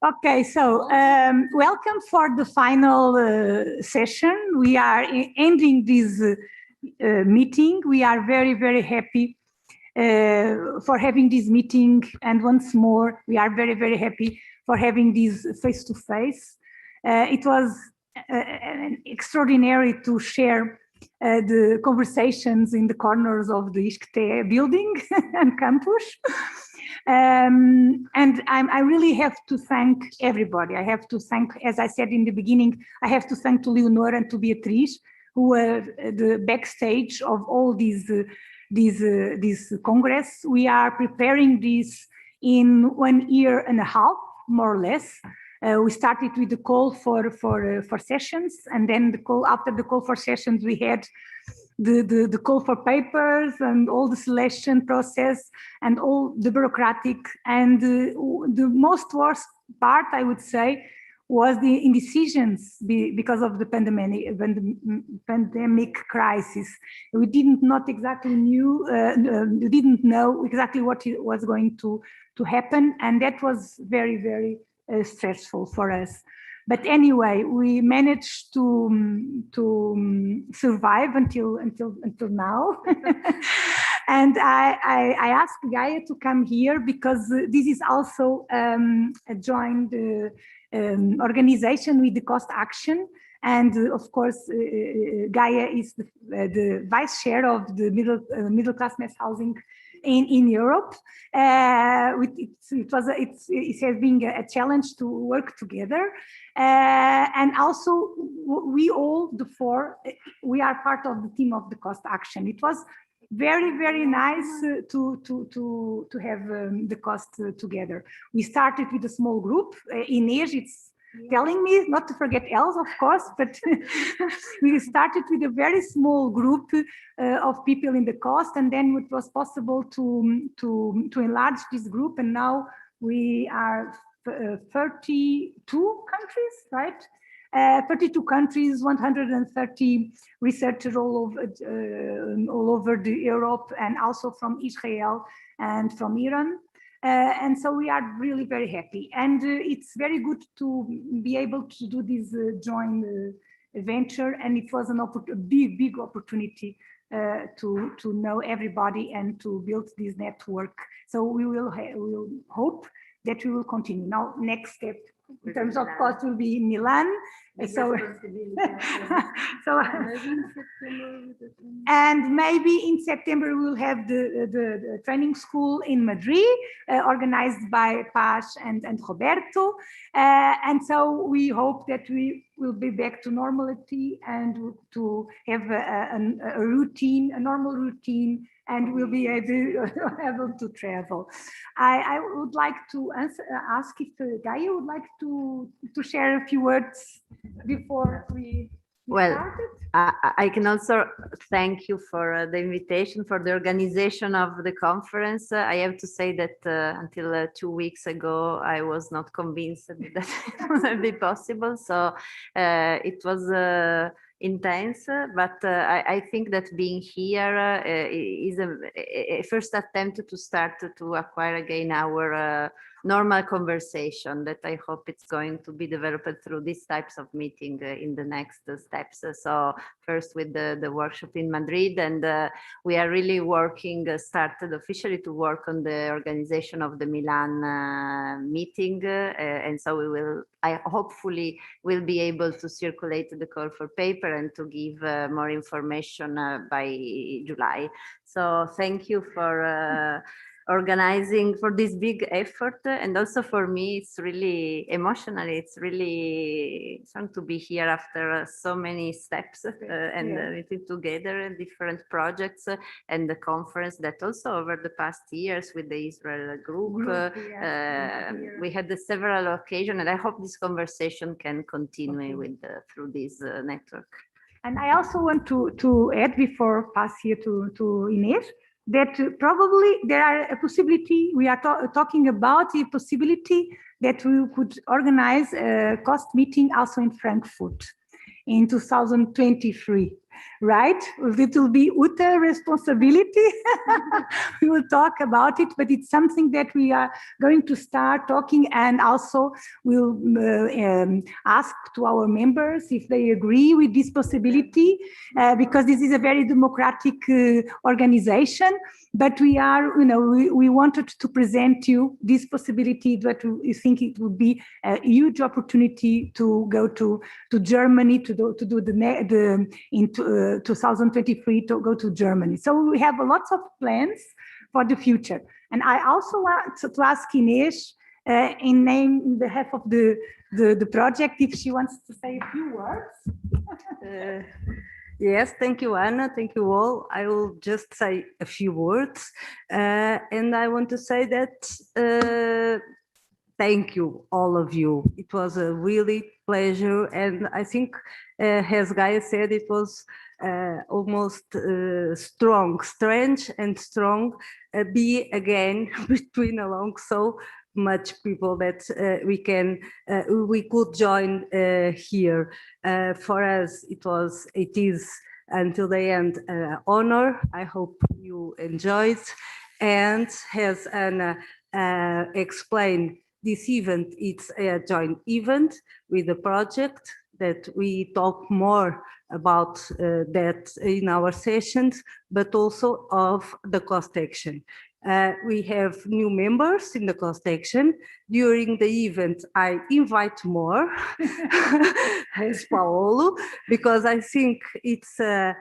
Okay, so welcome for the final session. We are ending this meeting. We are very, very happy for having this meeting. And once more, we are very, very happy for having this face-to-face. It was extraordinary to share the conversations in the corners of the Iscte building and campus. And I really have to thank everybody. I have to thank, as I said in the beginning, I have to thank to Leonor and to Beatriz, who were the backstage of all these congress. We are preparing this in 1.5 years, more or less. We started with the call for sessions, and then after the call for sessions, we had the call for papers and all the selection process and all the bureaucratic. And the most worst part, I would say, was the indecisions because of the pandemic crisis. We didn't know exactly what was going to happen, and that was very, very stressful for us. But anyway, we managed to survive until now. And I asked Gaia to come here because this is also a joint organization with the Cost Action. And of course, Gaia is the vice chair of the middle class mass housing in Europe. It has been a challenge to work together. And also, we all, the four, we are part of the team of the Cost Action. It was very, very nice to have the cost together. We started with a small group. Inês, it's telling me not to forget else, of course, but we started with a very small group of people in the cost, and then it was possible to enlarge this group, and now we are 32 countries, right? 32 countries, 130 researchers all over Europe, and also from Israel and from Iran. And so we are really very happy. And it's very good to be able to do this joint venture. And it was a big opportunity to know everybody and to build this network. So we will hope that we will continue. Now, next step in terms of cost will be in Milan. So, and maybe in September we'll have the training school in Madrid, organized by Paz and Roberto. And so we hope that we will be back to normality and to have a routine, a normal routine, and we'll be able to travel. I would like to ask if Gaia would like to share a few words before we started. I can also thank you for the invitation, for the organization of the conference. I have to say that until 2 weeks ago, I was not convinced that it would be possible. So it was intense, but I think that being here is a first attempt to start to acquire again our normal conversation that I hope it's going to be developed through these types of meeting in the next steps. So first with the workshop in Madrid, and we are really working, started officially to work on the organization of the Milan meeting. And so we will, hopefully will be able to circulate the call for paper and to give more information by July. So thank you for organizing, for this big effort, and also for me it's really emotional. It's really fun to be here after so many steps and meeting together in different projects and the conference that also over the past years with the Israel group we had several occasions, and I hope this conversation can continue with through this network. And I also want to add before pass here to Inês, that probably there are a possibility, we are talking about the possibility that we could organize a cost meeting also in Frankfurt in 2023. right? It will be Uta responsibility. We will talk about it, but it's something that we are going to start talking, and also we'll ask to our members if they agree with this possibility, because this is a very democratic organization. But we are, we wanted to present you this possibility that we think it would be a huge opportunity to go to Germany to do in 2023 to go to Germany. So we have lots of plans for the future. And I also want to ask Inês, in behalf of the project, if she wants to say a few words. Yes, thank you, Anna. Thank you all. I will just say a few words. And I want to say that thank you, all of you. It was a really pleasure. And I think, as Gaia said, it was almost strange and strong, be again between along so much people that we could join here. For us, it is until the end honor. I hope you enjoyed. And as Anna explained, this event, it's a joint event with the project that we talk more about that in our sessions, but also of the cost action. We have new members in the cost action. During the event, I invite more, as Paolo, because I think it's a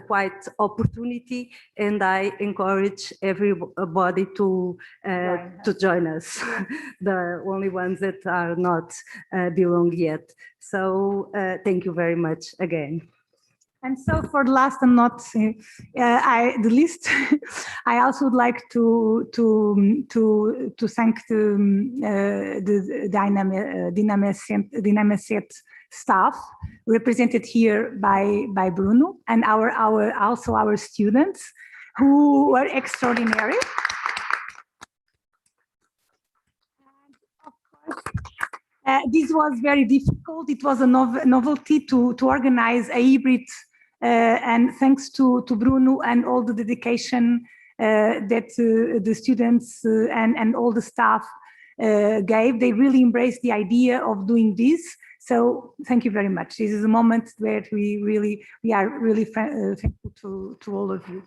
quite opportunity, and I encourage everybody to join us, the only ones that are not belong yet. So thank you very much again. And so, for the last and not the least, I also would like to thank the DINÄMIA'CET staff, represented here by Bruno, and also our students, who were extraordinary. This was very difficult. It was a novelty to organize a hybrid, and thanks to Bruno and all the dedication that the students and all the staff gave. They really embraced the idea of doing this. So thank you very much. This is a moment where we are really thankful to all of you.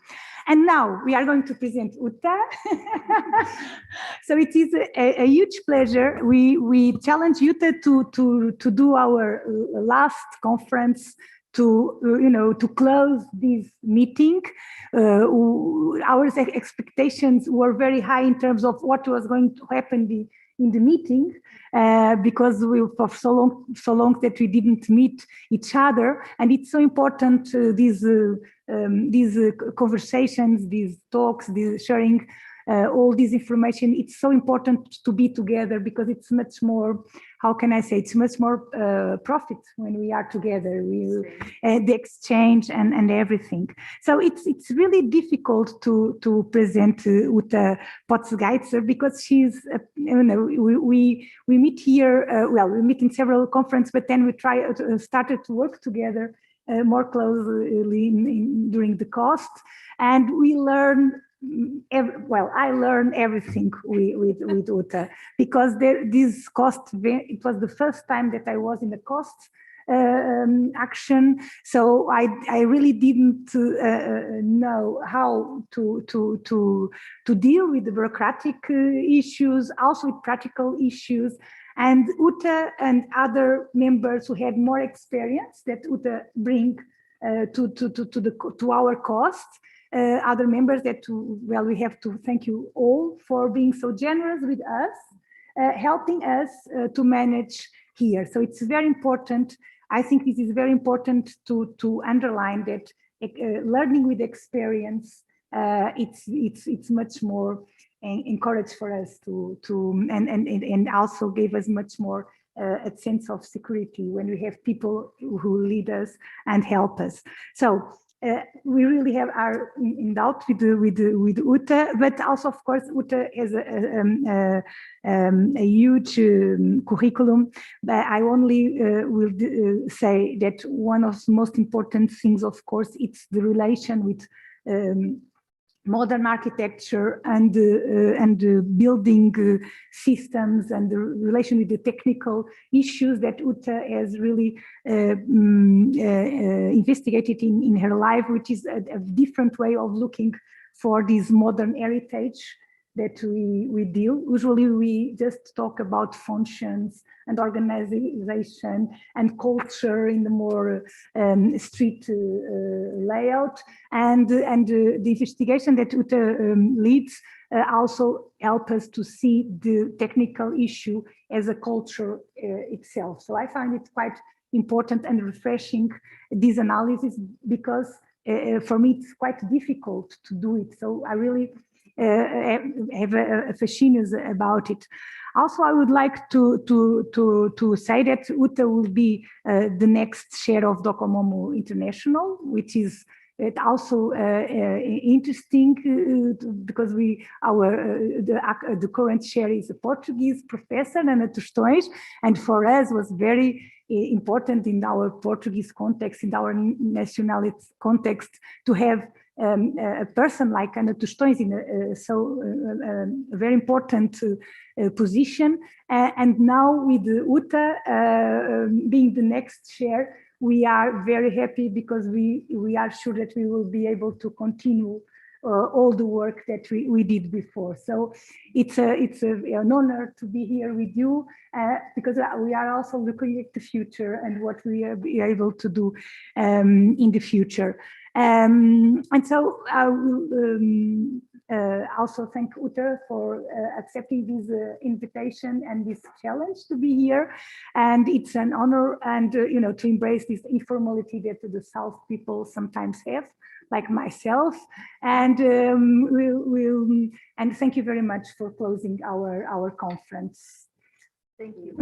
And now we are going to present Uta. So it is a huge pleasure. We challenge Uta to do our last conference, to close this meeting. Our expectations were very high in terms of what was going to happen in the meeting, because for so long that we didn't meet each other, and it's so important, these conversations, these talks, these sharing all this information. It's so important to be together, because it's much more, how can I say, it's much more profit when we are together, the exchange and everything. So it's really difficult to present Uta Pottgiesser, because she's, we meet here, we meet in several conferences, but then we started to work together more closely during the cost, and we learn. I learned everything with Uta, because this cost, it was the first time that I was in the cost action, so I really didn't know how to deal with the bureaucratic issues, also with practical issues. And Uta and other members who had more experience that Uta bring to our cost. Other members that, we have to thank you all for being so generous with us, helping us to manage here. So it's very important. I think this is very important to underline that learning with experience, it's much more encouraged for us and also gave us much more a sense of security when we have people who lead us and help us. So we really are in doubt with Uta, but also, of course, Uta has a huge curriculum. But I only will say that one of the most important things, of course, it's the relation with modern architecture and building systems and the relation with the technical issues that Uta has really investigated in her life, which is a different way of looking for this modern heritage that we deal. Usually we just talk about functions and organization and culture in the more street layout, and the investigation that Uta leads also help us to see the technical issue as a culture itself. So I find it quite important and refreshing, this analysis, because for me it's quite difficult to do it. So I really have a fascination about it. Also, I would like to say that Uta will be the next chair of Docomomo International, which is also interesting because the current chair is a Portuguese professor, Ana Tostões, and for us was very important in our Portuguese context, in our nationality context, to have a person like Ana Tostões in a very important position. And now with Uta being the next chair, we are very happy because we are sure that we will be able to continue all the work that we did before. So it's an honor to be here with you because we are also looking at the future and what we are able to do in the future. And so I will also thank Uta for accepting this invitation and this challenge to be here. And it's an honor and to embrace this informality that the South people sometimes have, like myself. And and thank you very much for closing our conference. Thank you.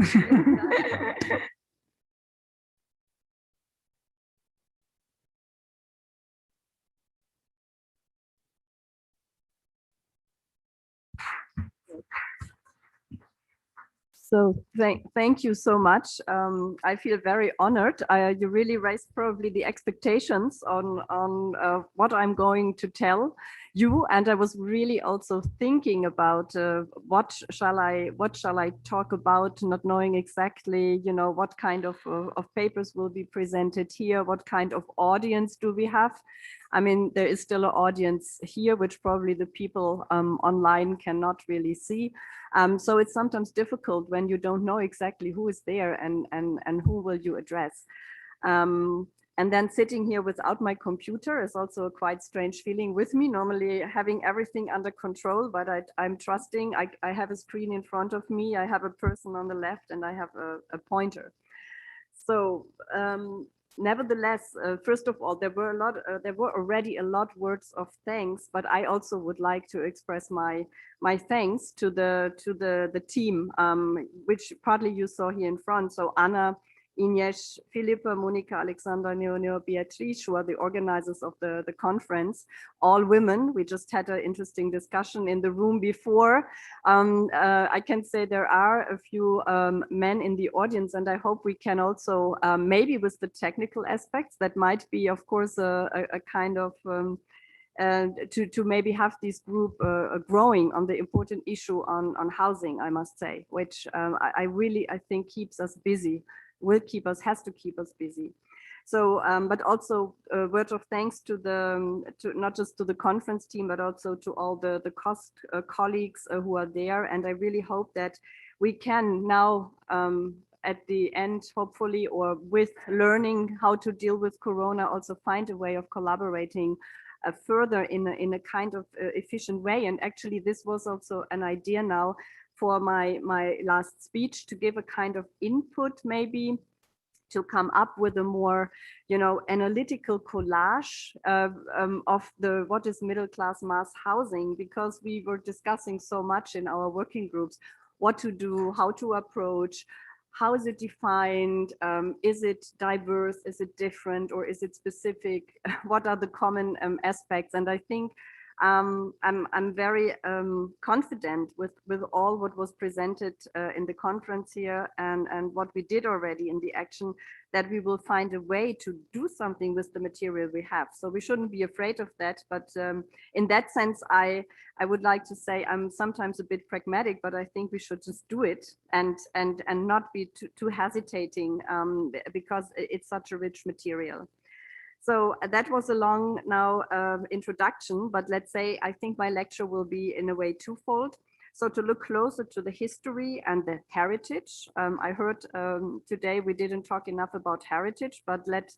So thank you so much. I feel very honored. You really raised probably the expectations on what I'm going to tell you, and I was really also thinking about what shall I talk about, not knowing exactly what kind of papers will be presented here, what kind of audience do we have. I mean, there is still an audience here, which probably the people online cannot really see. So it's sometimes difficult when you don't know exactly who is there and who will you address. And then sitting here without my computer is also a quite strange feeling with me, normally having everything under control, but I'm trusting. I have a screen in front of me, I have a person on the left, and I have a pointer. So nevertheless, first of all, there were already a lot words of thanks, but I also would like to express my thanks to the team, which partly you saw here in front. So Anna, Ines, Philippa, Monica, Alexander, Neo, Beatrice, who are the organizers of the conference, all women. We just had an interesting discussion in the room before. I can say there are a few men in the audience, and I hope we can also, maybe with the technical aspects, that might be, of course, a kind of to maybe have this group growing on the important issue on housing, I must say, which I think keeps us busy. Has to keep us busy. So, but also a word of thanks to not just to the conference team, but also to all the colleagues who are there. And I really hope that we can now, at the end, hopefully, or with learning how to deal with Corona, also find a way of collaborating further in a kind of efficient way. And actually, this was also an idea now for my last speech, to give a kind of input, maybe to come up with a more, analytical collage of what is middle class mass housing, because we were discussing so much in our working groups, what to do, how to approach, how is it defined? Is it diverse? Is it different, or is it specific? What are the common aspects? And I think I'm very confident with all what was presented in the conference here and what we did already in the action, that we will find a way to do something with the material we have. So we shouldn't be afraid of that. But in that sense, I would like to say I'm sometimes a bit pragmatic, but I think we should just do it and not be too hesitating because it's such a rich material. So that was a long now introduction, but let's say I think my lecture will be in a way twofold. So to look closer to the history and the heritage. I heard today we didn't talk enough about heritage, but let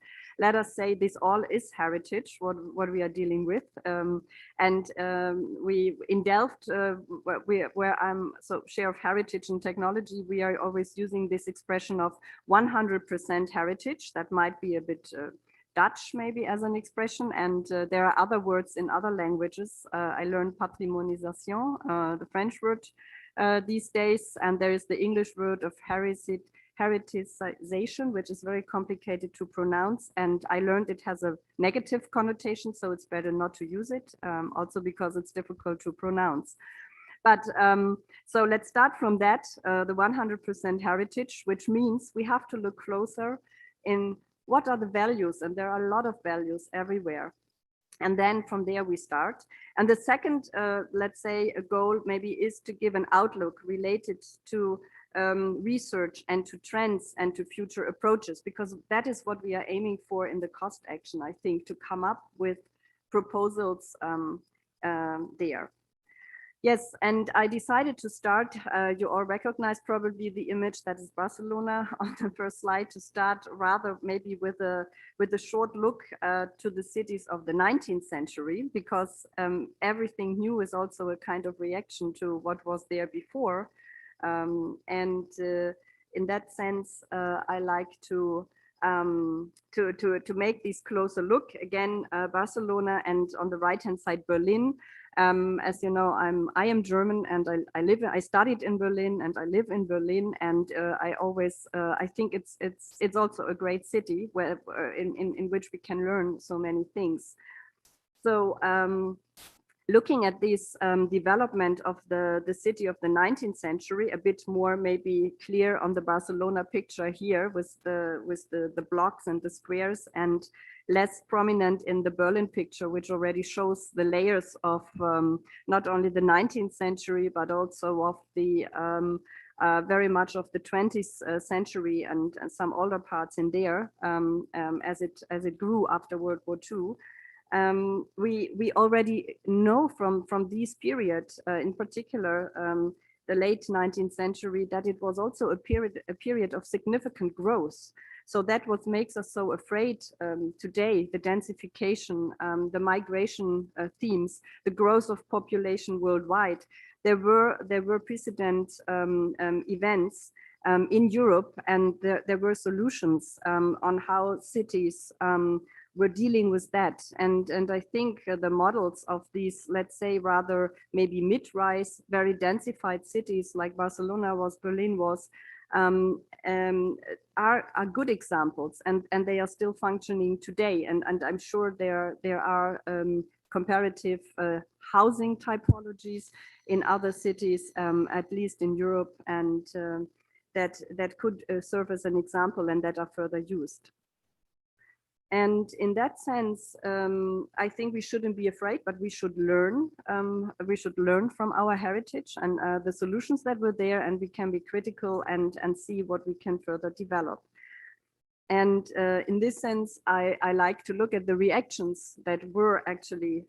us say this all is heritage, what we are dealing with. We in Delft, where I'm so share of heritage and technology, we are always using this expression of 100% heritage. That might be a bit Dutch maybe as an expression, and there are other words in other languages. I learned patrimonisation, the French word these days, and there is the English word of heritization, which is very complicated to pronounce, and I learned it has a negative connotation, so it's better not to use it, also because it's difficult to pronounce. But so let's start from that, the 100% heritage, which means we have to look closer in what are the values, and there are a lot of values everywhere. And then from there we start. And the second, let's say, a goal maybe is to give an outlook related to research and to trends and to future approaches, because that is what we are aiming for in the cost action, I think, to come up with proposals there. Yes, and I decided to start, you all recognize probably the image that is Barcelona on the first slide, to start rather maybe with a short look to the cities of the 19th century, because everything new is also a kind of reaction to what was there before. In that sense, I like to make this closer look. Again, Barcelona, and on the right-hand side, Berlin. As you know, I am German, and I studied in Berlin, and I live in Berlin, and I think it's also a great city where in which we can learn so many things. So looking at this development of the city of the 19th century, a bit more maybe clear on the Barcelona picture here with the blocks and the squares, and less prominent in the Berlin picture, which already shows the layers of not only the 19th century, but also of the very much of the 20th century and some older parts in there as it grew after World War II. We already know from this period, in particular, the late 19th century, that it was also a period of significant growth. So that what makes us so afraid today, the densification, the migration themes, the growth of population worldwide. There were precedent events in Europe, and there were solutions on how cities were dealing with that. And I think the models of these, let's say, rather maybe mid-rise, very densified cities like Barcelona was, Berlin was, are good examples, and they are still functioning today. And I'm sure there are comparative housing typologies in other cities, at least in Europe, and that could serve as an example and that are further used. And in that sense, I think we shouldn't be afraid, but we should learn. We should learn from our heritage and the solutions that were there, and we can be critical and see what we can further develop. And in this sense, I like to look at the reactions that were actually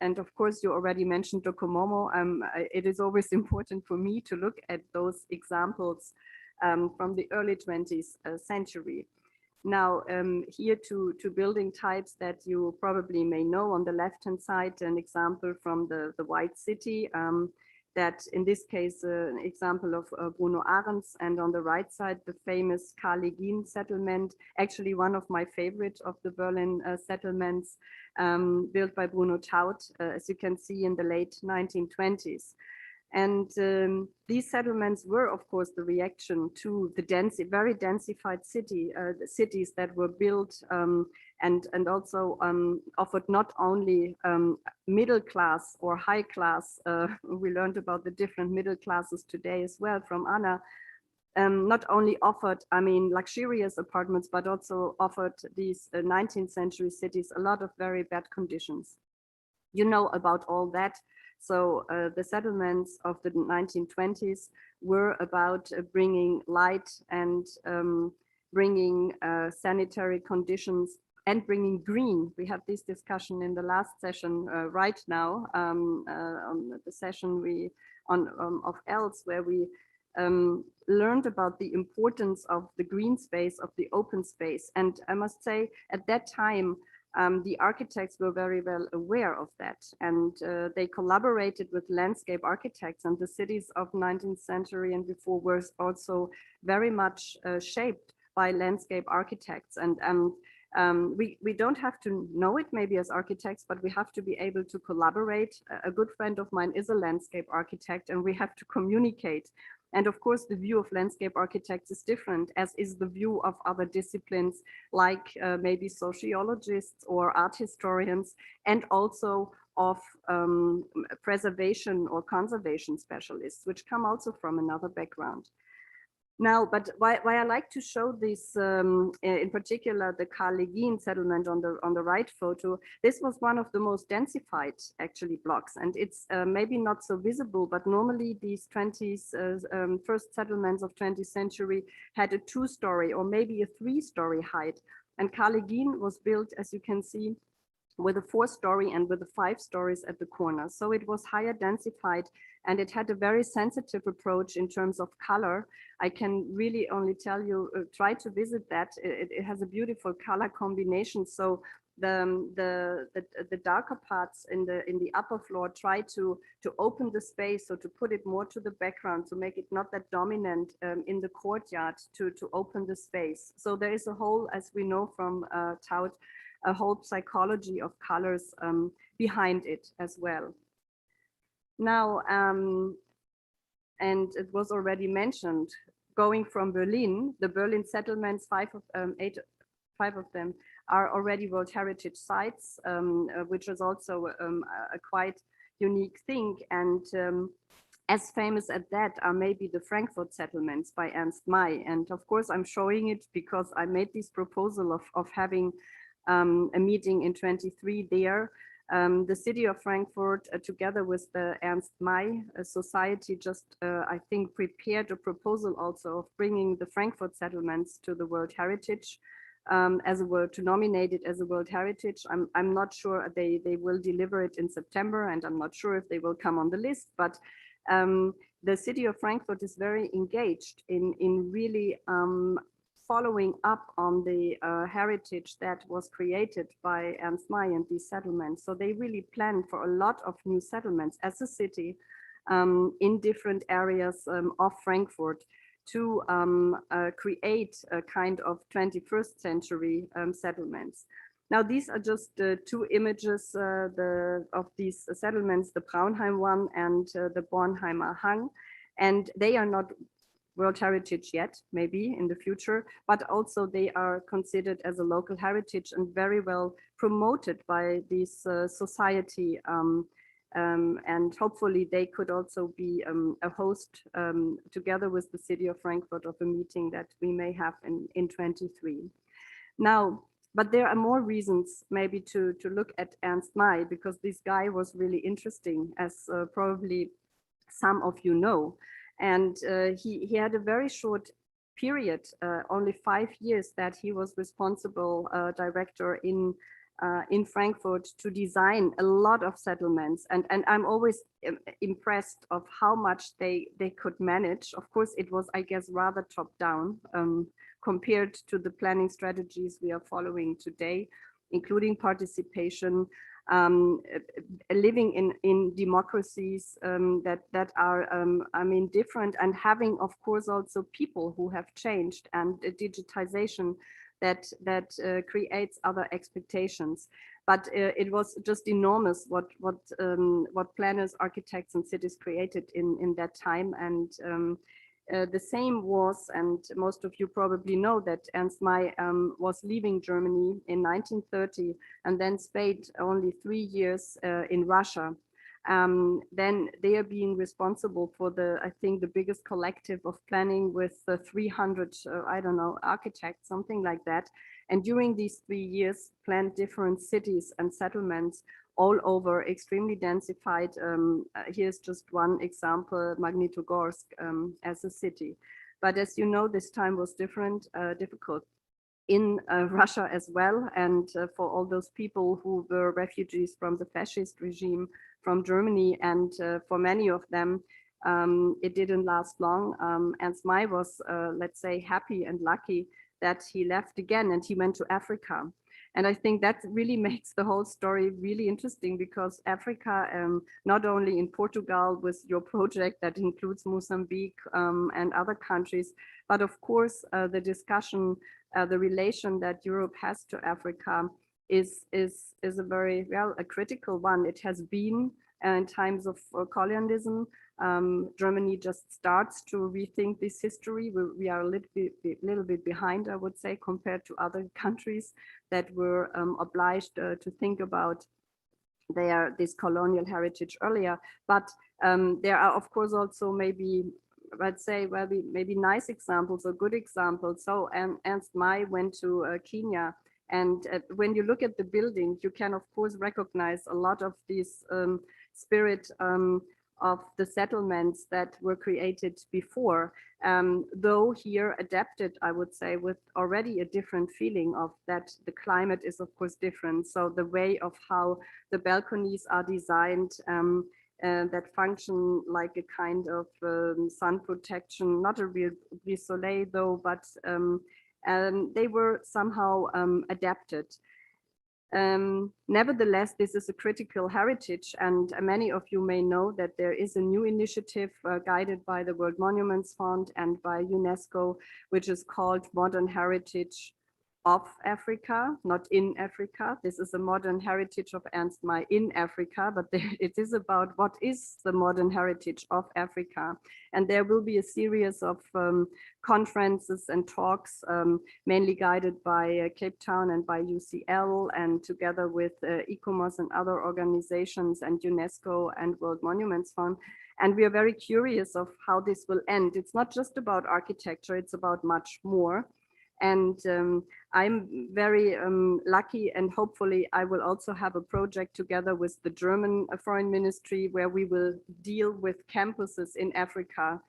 and of course, you already mentioned Docomomo. It is always important for me to look at those examples from the early 20th century. Now, here to building types that you probably may know. On the left-hand side, an example from the White City, that in this case, an example of Bruno Arendts, and on the right side, the famous Kalegin settlement, actually one of my favorite of the Berlin settlements, built by Bruno Taut, as you can see, in the late 1920s. And these settlements were, of course, the reaction to the very densified the cities that were built and also offered not only middle class or high class. We learned about the different middle classes today as well from Anna. Not only offered, I mean, luxurious apartments, but also offered these 19th century cities a lot of very bad conditions. You know about all that. So the settlements of the 1920s were about bringing light and bringing sanitary conditions and bringing green. We had this discussion in the last session right now, on the session of ELS, where we learned about the importance of the green space, of the open space. And I must say, at that time, the architects were very well aware of that, and they collaborated with landscape architects, and the cities of 19th century and before were also very much shaped by landscape architects. And we don't have to know it maybe as architects, but we have to be able to collaborate. A good friend of mine is a landscape architect, and we have to communicate. And of course, the view of landscape architects is different, as is the view of other disciplines, like maybe sociologists or art historians, and also of preservation or conservation specialists, which come also from another background. Now, but why I like to show this, in particular, the Carlegin settlement on the right photo, this was one of the most densified actually blocks, and it's maybe not so visible, but normally these first settlements of 20th century had a 2-story or maybe a 3-story height. And Carlegin was built, as you can see, with a 4-story and with the 5 stories at the corner. So it was higher densified, and it had a very sensitive approach in terms of color. I can really only tell you, try to visit that. It has a beautiful color combination. So the darker parts in the upper floor try to open the space, so to put it more to the background, to make it not that dominant in the courtyard, to open the space. So there is a whole, as we know from Taut, a whole psychology of colors behind it as well. Now, and it was already mentioned, going from Berlin, the Berlin settlements, 5 of them are already World Heritage Sites, which is also a quite unique thing. And as famous as that are maybe the Frankfurt settlements by Ernst May. And of course, I'm showing it because I made this proposal of having a meeting in 23 there. The city of Frankfurt, together with the Ernst May Society, just I think prepared a proposal also of bringing the Frankfurt settlements to the World Heritage, to nominate it as a World Heritage. I'm not sure they will deliver it in September, and I'm not sure if they will come on the list, but the city of Frankfurt is very engaged in really following up on the heritage that was created by Ernst May and these settlements. So they really plan for a lot of new settlements as a city in different areas of Frankfurt to create a kind of 21st century settlements. Now, these are just 2 images of these settlements, the Braunheim one and the Bornheimer Hang, and they are not World Heritage yet, maybe in the future, but also they are considered as a local heritage and very well promoted by this society. And hopefully they could also be a host together with the city of Frankfurt of a meeting that we may have in 23. Now, but there are more reasons maybe to look at Ernst May, because this guy was really interesting, as probably some of you know. And he had a very short period, only 5 years, that he was responsible director in Frankfurt to design a lot of settlements. And I'm always impressed of how much they could manage. Of course, it was, I guess, rather top down compared to the planning strategies we are following today, including participation, living in democracies that are, I mean, different, and having, of course, also people who have changed, and digitization that creates other expectations. but it was just enormous what planners, architects, and cities created in that time. And the same was, and most of you probably know that Ernst May was leaving Germany in 1930 and then stayed only 3 years in Russia. Then they are being responsible for I think the biggest collective of planning with 300, I don't know, architects, something like that. And during these 3 years, planned different cities and settlements all over, extremely densified. Here's just one example, Magnitogorsk as a city. But as you know, this time was difficult in Russia as well. And for all those people who were refugees from the fascist regime from Germany, and for many of them, it didn't last long. Ernst May was, let's say, happy and lucky that he left again and he went to Africa. And I think that really makes the whole story really interesting, because Africa, not only in Portugal with your project that includes Mozambique and other countries, but of course the discussion, the relation that Europe has to Africa is a very, well, a critical one. It has been in times of colonialism. Germany just starts to rethink this history. We are a little bit behind, I would say, compared to other countries that were obliged to think about this colonial heritage earlier. But there are, of course, also maybe, let's say, well, maybe nice examples or good examples. So Ernst May went to Kenya. And when you look at the building, you can, of course, recognize a lot of this spirit of the settlements that were created before, though here adapted, I would say, with already a different feeling of that the climate is, of course, different. So the way of how the balconies are designed, that function like a kind of sun protection, not a real brise soleil though, but they were somehow adapted. Nevertheless, this is a critical heritage, and many of you may know that there is a new initiative guided by the World Monuments Fund and by UNESCO, which is called Modern Heritage of Africa, not in Africa. This is a modern heritage of Ernst May in Africa, but it is about what is the modern heritage of Africa. And there will be a series of conferences and talks, mainly guided by Cape Town and by UCL, and together with ICOMOS and other organizations and UNESCO and World Monuments Fund. And we are very curious of how this will end. It's not just about architecture, it's about much more. And I'm very lucky, and hopefully I will also have a project together with the German Foreign Ministry where we will deal with campuses in Africa,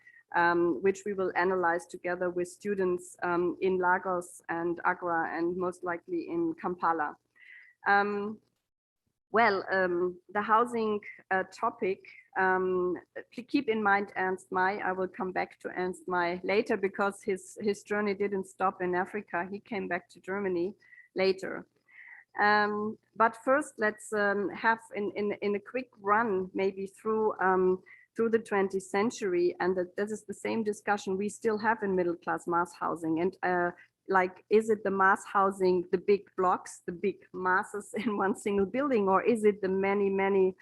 which we will analyze together with students in Lagos and Accra and most likely in Kampala. The housing topic, keep in mind Ernst May. I will come back to Ernst May later because his journey didn't stop in Africa. He came back to Germany later. But first, let's have in a quick run maybe through the 20th century, and this is the same discussion we still have in middle class mass housing. And like, is it the mass housing, the big blocks, the big masses in one single building, or is it the many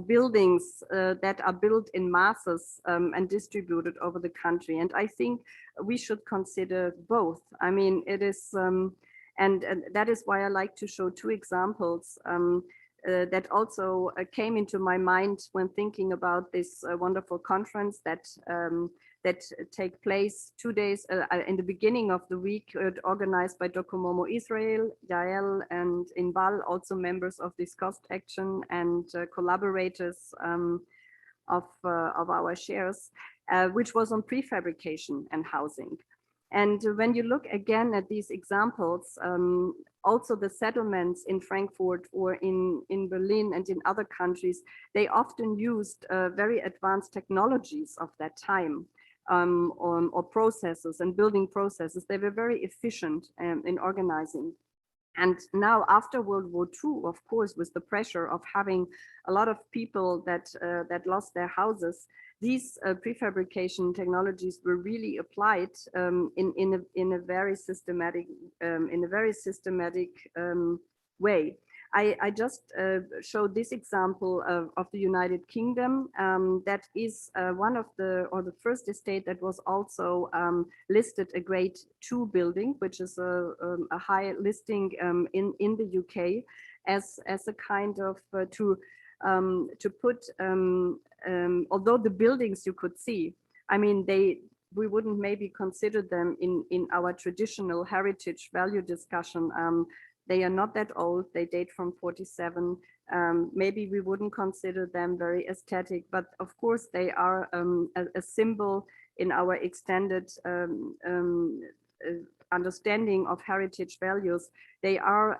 buildings that are built in masses and distributed over the country? And I think we should consider both. I mean, it is, and that is why I like to show two examples that also came into my mind when thinking about this wonderful conference that take place 2 days in the beginning of the week, organized by Docomomo Israel, Yael, and Inbal, also members of this cost action and collaborators of our shares, which was on prefabrication and housing. And when you look again at these examples, also the settlements in Frankfurt or in Berlin and in other countries, they often used very advanced technologies of that time. Or processes and building processes. They were very efficient in organizing. And now after World War II, of course, with the pressure of having a lot of people that lost their houses, these prefabrication technologies were really applied in a very systematic way. I just showed this example of the United Kingdom. That is one of the first estate that was also listed a grade 2 building, which is a high listing in the UK as a kind of to put, although the buildings you could see, I mean, we wouldn't maybe consider them in our traditional heritage value discussion. They are not that old. They date from 47. Maybe we wouldn't consider them very aesthetic, but of course they are a symbol in our extended understanding of heritage values. They are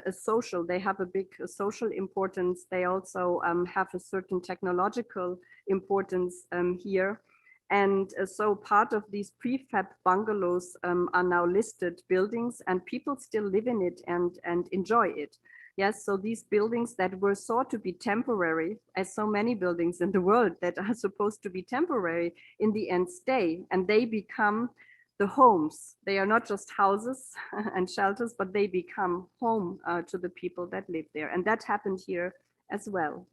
a social, they have a big social importance. They also have a certain technological importance here. And so part of these prefab bungalows are now listed buildings, and people still live in it and enjoy it. Yes, so these buildings that were thought to be temporary, as so many buildings in the world that are supposed to be temporary, in the end stay, and they become the homes. They are not just houses and shelters, but they become home to the people that live there. And that happened here as well.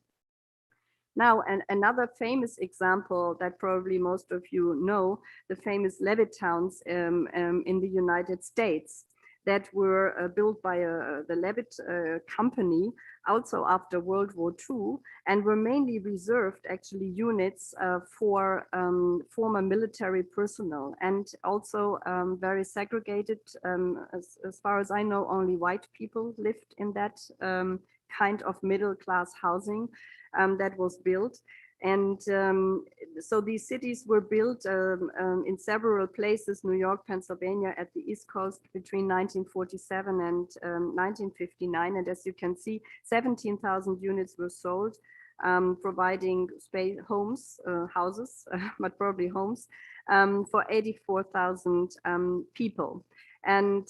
Now, another famous example that probably most of you know, the famous Levittowns in the United States that were built by the Levitt company also after World War II, and were mainly reserved actually units for former military personnel, and also very segregated. As far as I know, only white people lived in that kind of middle class housing that was built. And so these cities were built in several places, New York, Pennsylvania, at the East Coast between 1947 and 1959. And as you can see, 17,000 units were sold, providing space, homes, houses, but probably homes, for 84,000 people. And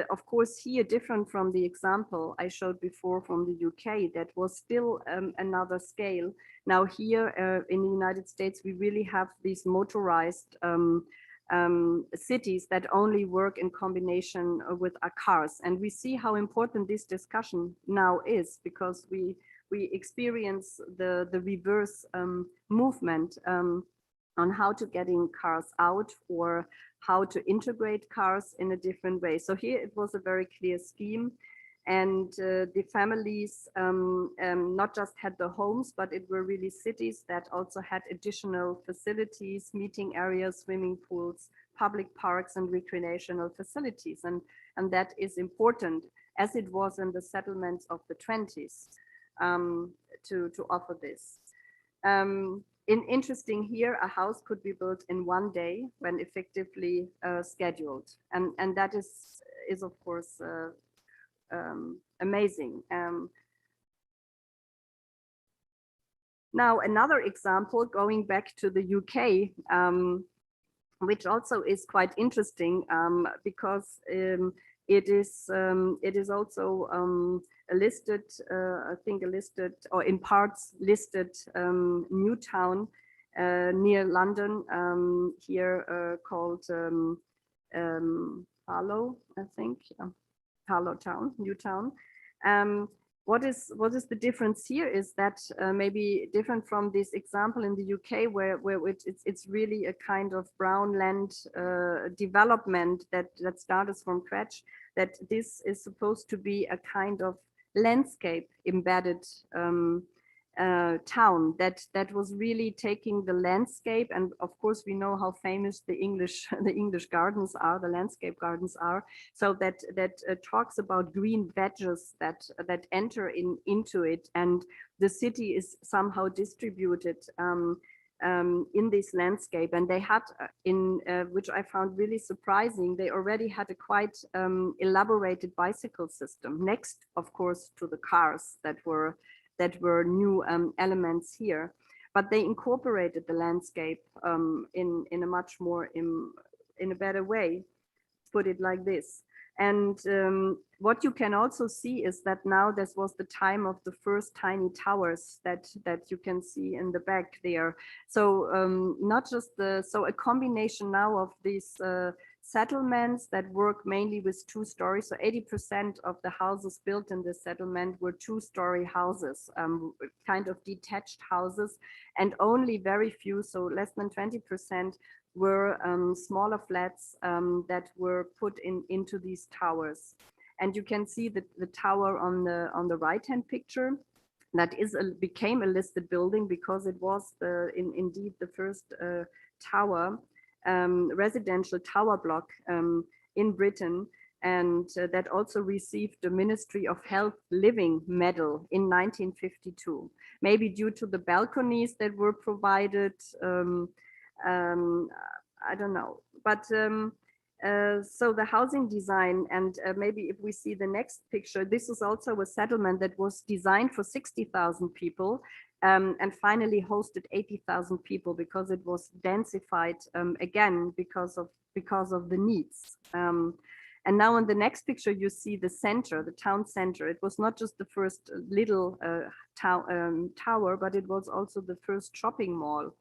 of course, here, different from the example I showed before from the UK, that was still another scale. Now here in the United States, we really have these motorized cities that only work in combination with our cars. And we see how important this discussion now is, because we experience the reverse movement on how to getting cars out, or how to integrate cars in a different way. So here it was a very clear scheme, and the families not just had the homes, but it were really cities that also had additional facilities, meeting areas, swimming pools, public parks, and recreational facilities. And that is important, as it was in the settlements of the 20s, to offer this. Interesting here, a house could be built in one day when effectively scheduled, and that is of course amazing. Now another example, going back to the UK, which also is quite interesting, because it is also a listed, I think a listed, or in parts listed, new town near London, here called Harlow, I think, Harlow town, new town. What is the difference here is that maybe different from this example in the UK, where it's really a kind of brown land development that started from scratch, that this is supposed to be a kind of landscape embedded town that was really taking the landscape. And of course we know how famous the English gardens are, the landscape gardens are, so that talks about green wedges that enter into it, and the city is somehow distributed in this landscape. And they had which I found really surprising, they already had a quite elaborated bicycle system, next of course to the cars that were new elements here, but they incorporated the landscape in a much more in a better way, put it like this. And what you can also see is that now this was the time of the first tiny towers that you can see in the back there. So not just so a combination now of these settlements that work mainly with 2 stories. So 80% of the houses built in this settlement were 2-story houses, kind of detached houses, and only very few, so less than 20%, were smaller flats that were put into these towers. And you can see the tower on the right-hand picture. That became a listed building because it was indeed the first tower, residential tower block in Britain, and that also received the Ministry of Health Living Medal in 1952. Maybe due to the balconies that were provided, I don't know, but so the housing design, and maybe if we see the next picture, this is also a settlement that was designed for 60,000 people and finally hosted 80,000 people because it was densified again because of the needs. And now in the next picture, you see the center, the town center. It was not just the first little tower, but it was also the first shopping mall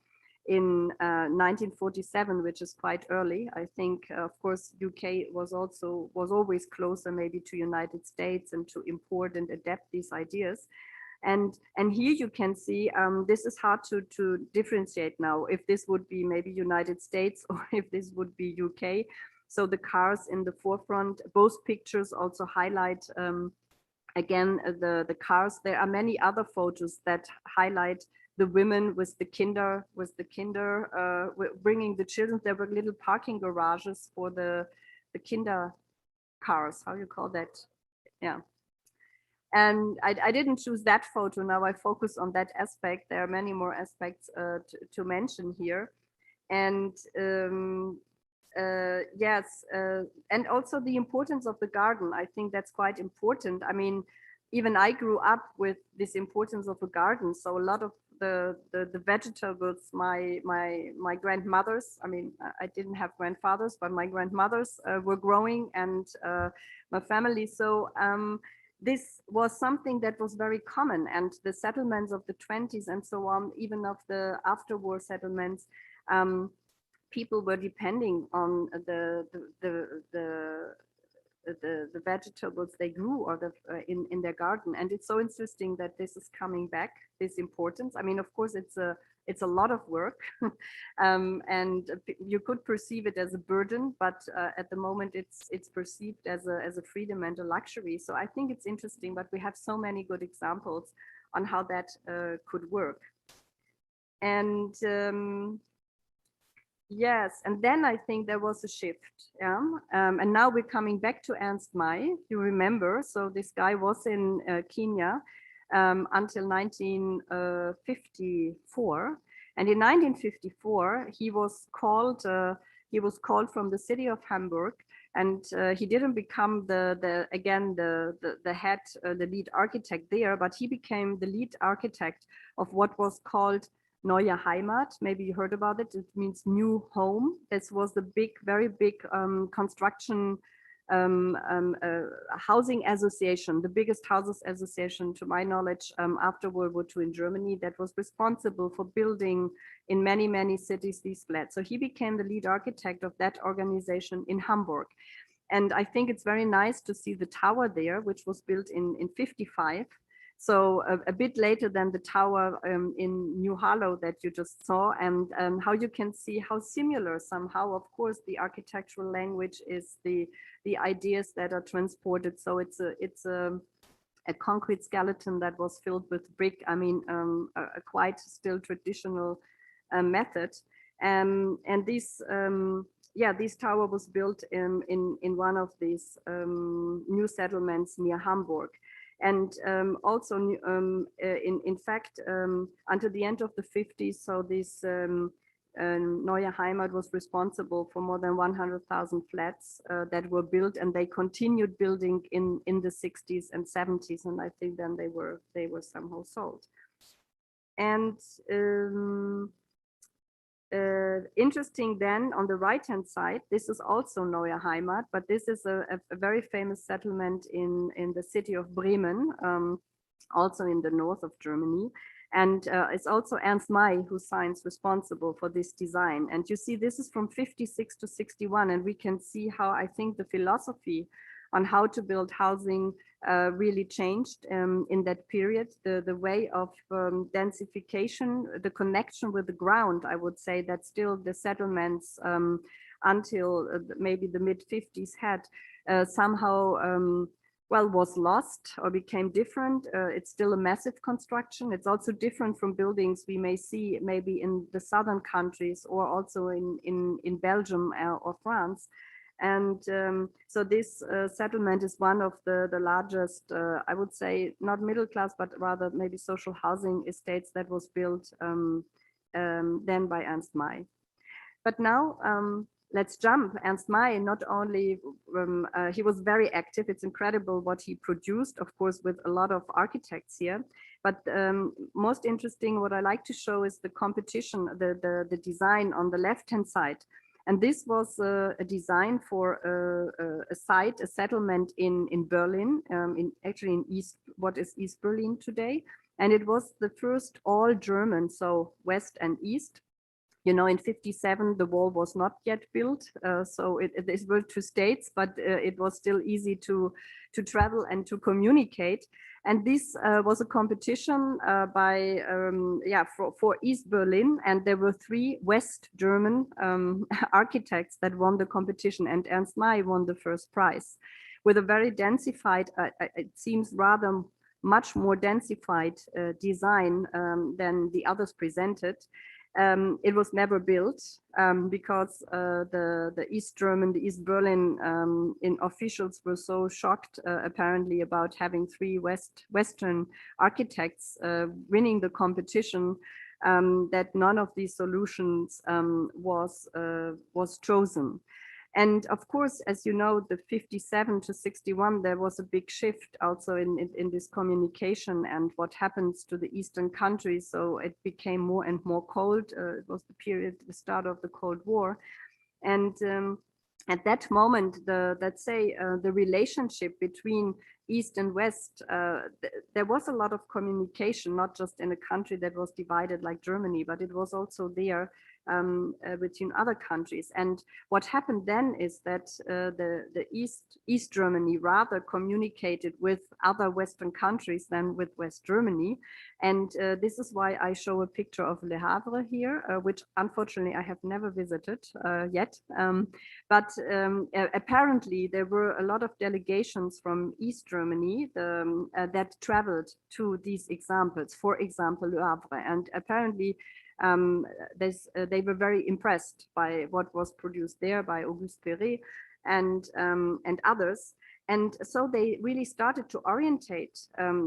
in 1947, which is quite early. I think, of course, UK was always closer maybe to United States and to import and adapt these ideas. And here you can see, this is hard to differentiate now, if this would be maybe United States or if this would be UK. So the cars in the forefront, both pictures also highlight, again, the cars. There are many other photos that highlight the women with the kinder, bringing the children. There were little parking garages for the kinder cars, how you call that? Yeah. And I didn't choose that photo. Now I focus on that aspect. There are many more aspects to mention here. And yes, and also the importance of the garden. I think that's quite important. I mean, even I grew up with this importance of a garden. So a lot of the vegetables my grandmothers, I mean, I didn't have grandfathers, but my grandmothers were growing, and my family. So this was something that was very common, and the settlements of the 20s and so on, even of the after-war settlements, people were depending on the vegetables they grew or in their garden. And it's so interesting that this is coming back, this importance. I mean, of course, it's a lot of work, and you could perceive it as a burden, but at the moment it's perceived as a freedom and a luxury. So I think it's interesting, but we have so many good examples on how that could work. And yes, and then I think there was a shift, yeah. And now we're coming back to Ernst May, you remember. So this guy was in Kenya until 1954. And in 1954, he was called from the city of Hamburg, and he didn't become the head, the lead architect there, but he became the lead architect of what was called Neue Heimat. Maybe you heard about it. It means new home. This was the very big construction housing association, the biggest houses association, to my knowledge, after World War II in Germany, that was responsible for building in many cities these flats. So he became the lead architect of that organization in Hamburg. And I think it's very nice to see the tower there, which was built in 55. So a bit later than the tower in New Harlow that you just saw, and how you can see how similar somehow, of course, the architectural language is the ideas that are transported. So it's a concrete skeleton that was filled with brick. I mean, a quite still traditional method. And this tower was built in one of these new settlements near Hamburg. And also, in fact, until the end of the 50s, so this Neue Heimat was responsible for more than 100,000 flats that were built, and they continued building in the 60s and 70s, and I think then they were somehow sold. And interesting then, on the right-hand side, this is also Neue Heimat, but this is a very famous settlement in the city of Bremen, also in the north of Germany. And it's also Ernst May who signs responsible for this design. And you see, this is from 56 to 61, and we can see how I think the philosophy on how to build housing really changed in that period. The way of densification, the connection with the ground, I would say that still the settlements until maybe the mid-50s had somehow was lost or became different. It's still a massive construction. It's also different from buildings we may see maybe in the southern countries or also in Belgium or France. And so this settlement is one of the largest, I would say, not middle class, but rather maybe social housing estates that was built then by Ernst May. But now let's jump. Ernst May, not only, he was very active. It's incredible what he produced, of course, with a lot of architects here. But most interesting, what I like to show is the competition, the design on the left-hand side. And this was a design for a site, a settlement in Berlin, actually in what is East Berlin today. And it was the first all German, so West and East. You know, in 57, the wall was not yet built. So it were two states, but it was still easy to travel and to communicate. And this was a competition for East Berlin. And there were 3 West German architects that won the competition. And Ernst May won the first prize with a very densified, it seems rather much more densified design than the others presented. It was never built because the East German, the East Berlin officials were so shocked apparently about having 3 Western architects winning the competition that none of these solutions was chosen. And of course, as you know, the 57 to 61, there was a big shift also in this communication and what happens to the Eastern countries. So it became more and more cold. It was the period, the start of the Cold War. And at that moment, let's say the relationship between East and West, there was a lot of communication, not just in a country that was divided like Germany, but it was also there between other countries. And what happened then is that the East Germany rather communicated with other Western countries than with West Germany. And this is why I show a picture of Le Havre here, which unfortunately I have never visited yet. But apparently there were a lot of delegations from East Germany that traveled to these examples, for example, Le Havre. And apparently they were very impressed by what was produced there by Auguste Perret and others. And so they really started to orientate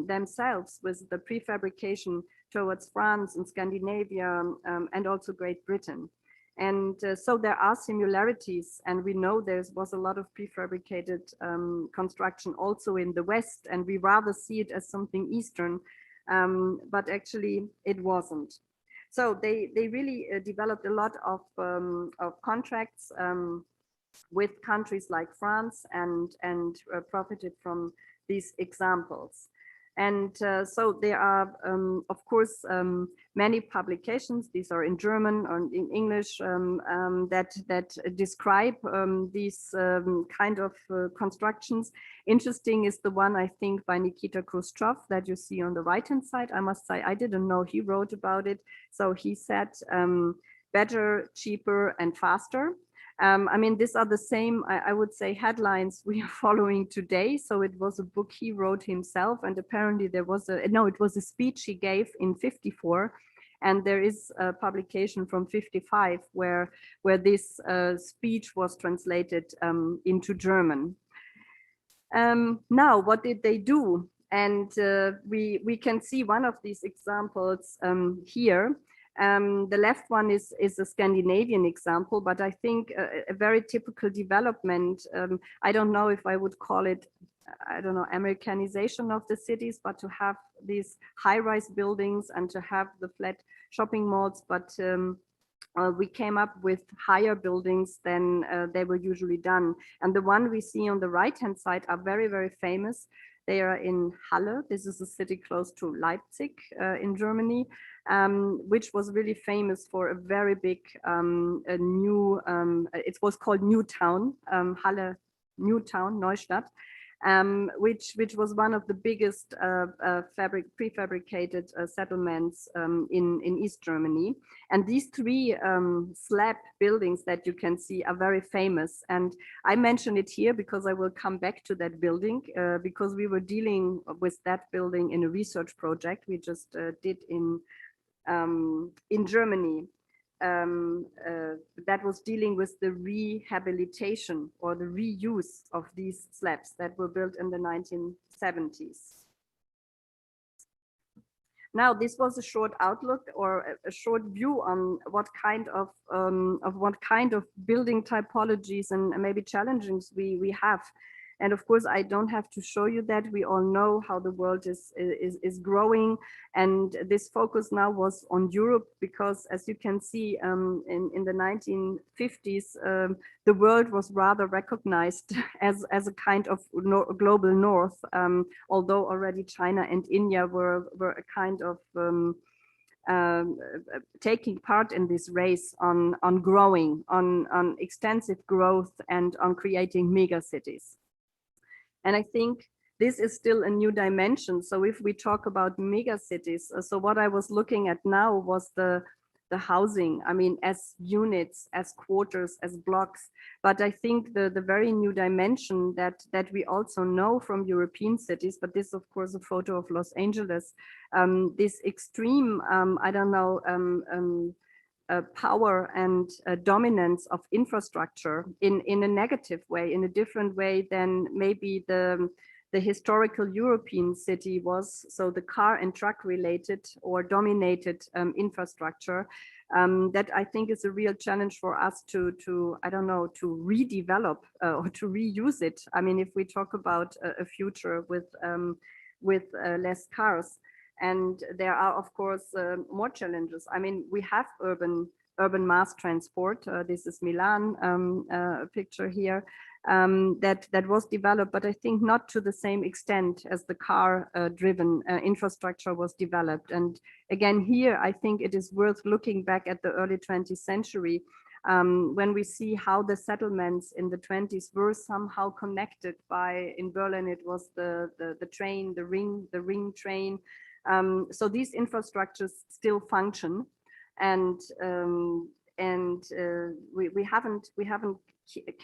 themselves with the prefabrication towards France and Scandinavia and also Great Britain. And so there are similarities, and we know there was a lot of prefabricated construction also in the West, and we rather see it as something Eastern, but actually it wasn't. So they really developed a lot of contracts with countries like France and profited from these examples. And so there are, of course, many publications. These are in German or in English that describe these kind of constructions. Interesting is the one, I think, by Nikita Khrushchev that you see on the right-hand side. I must say, I didn't know he wrote about it. So he said, better, cheaper, and faster. I mean, these are the same, I would say, headlines we are following today. So it was a book he wrote himself, and apparently there was it was a speech he gave in 54, and there is a publication from 55 where this speech was translated into German. Now, what did they do? And we can see one of these examples here. The left one is a Scandinavian example, but I think a very typical development. I don't know if I would call it, I don't know, Americanization of the cities, but to have these high-rise buildings and to have the flat shopping malls, but we came up with higher buildings than they were usually done. And the one we see on the right-hand side are very, very famous. They are in Halle. This is a city close to Leipzig in Germany, which was really famous for a very big it was called New Town, Halle New Town, Neustadt, which was one of the biggest prefabricated settlements in East Germany. And these three slab buildings that you can see are very famous. And I mention it here because I will come back to that building because we were dealing with that building in a research project we just did in Germany. That was dealing with the rehabilitation or the reuse of these slabs that were built in the 1970s. Now, this was a short outlook or a short view on what kind of building typologies and maybe challenges we have. And of course, I don't have to show you that. We all know how the world is growing. And this focus now was on Europe because, as you can see, in the 1950s, the world was rather recognized as a kind of global north, although already China and India were a kind of taking part in this race on growing, on extensive growth and on creating mega cities. And I think this is still a new dimension. So if we talk about mega cities, so what I was looking at now was the housing, I mean, as units, as quarters, as blocks. But I think the very new dimension that we also know from European cities, but this, of course, a photo of Los Angeles, this extreme, I don't know, power and dominance of infrastructure in a negative way, in a different way than maybe the historical European city was. So the car and truck related or dominated infrastructure that I think is a real challenge for us to I don't know, to redevelop or to reuse it. I mean, if we talk about a future with less cars. And there are, of course, more challenges. I mean, we have urban mass transport. This is Milan, a picture here that was developed, but I think not to the same extent as the car-driven infrastructure was developed. And again, here, I think it is worth looking back at the early 20th century when we see how the settlements in the 20s were somehow connected by, in Berlin, it was the train, the ring train. So these infrastructures still function, and we haven't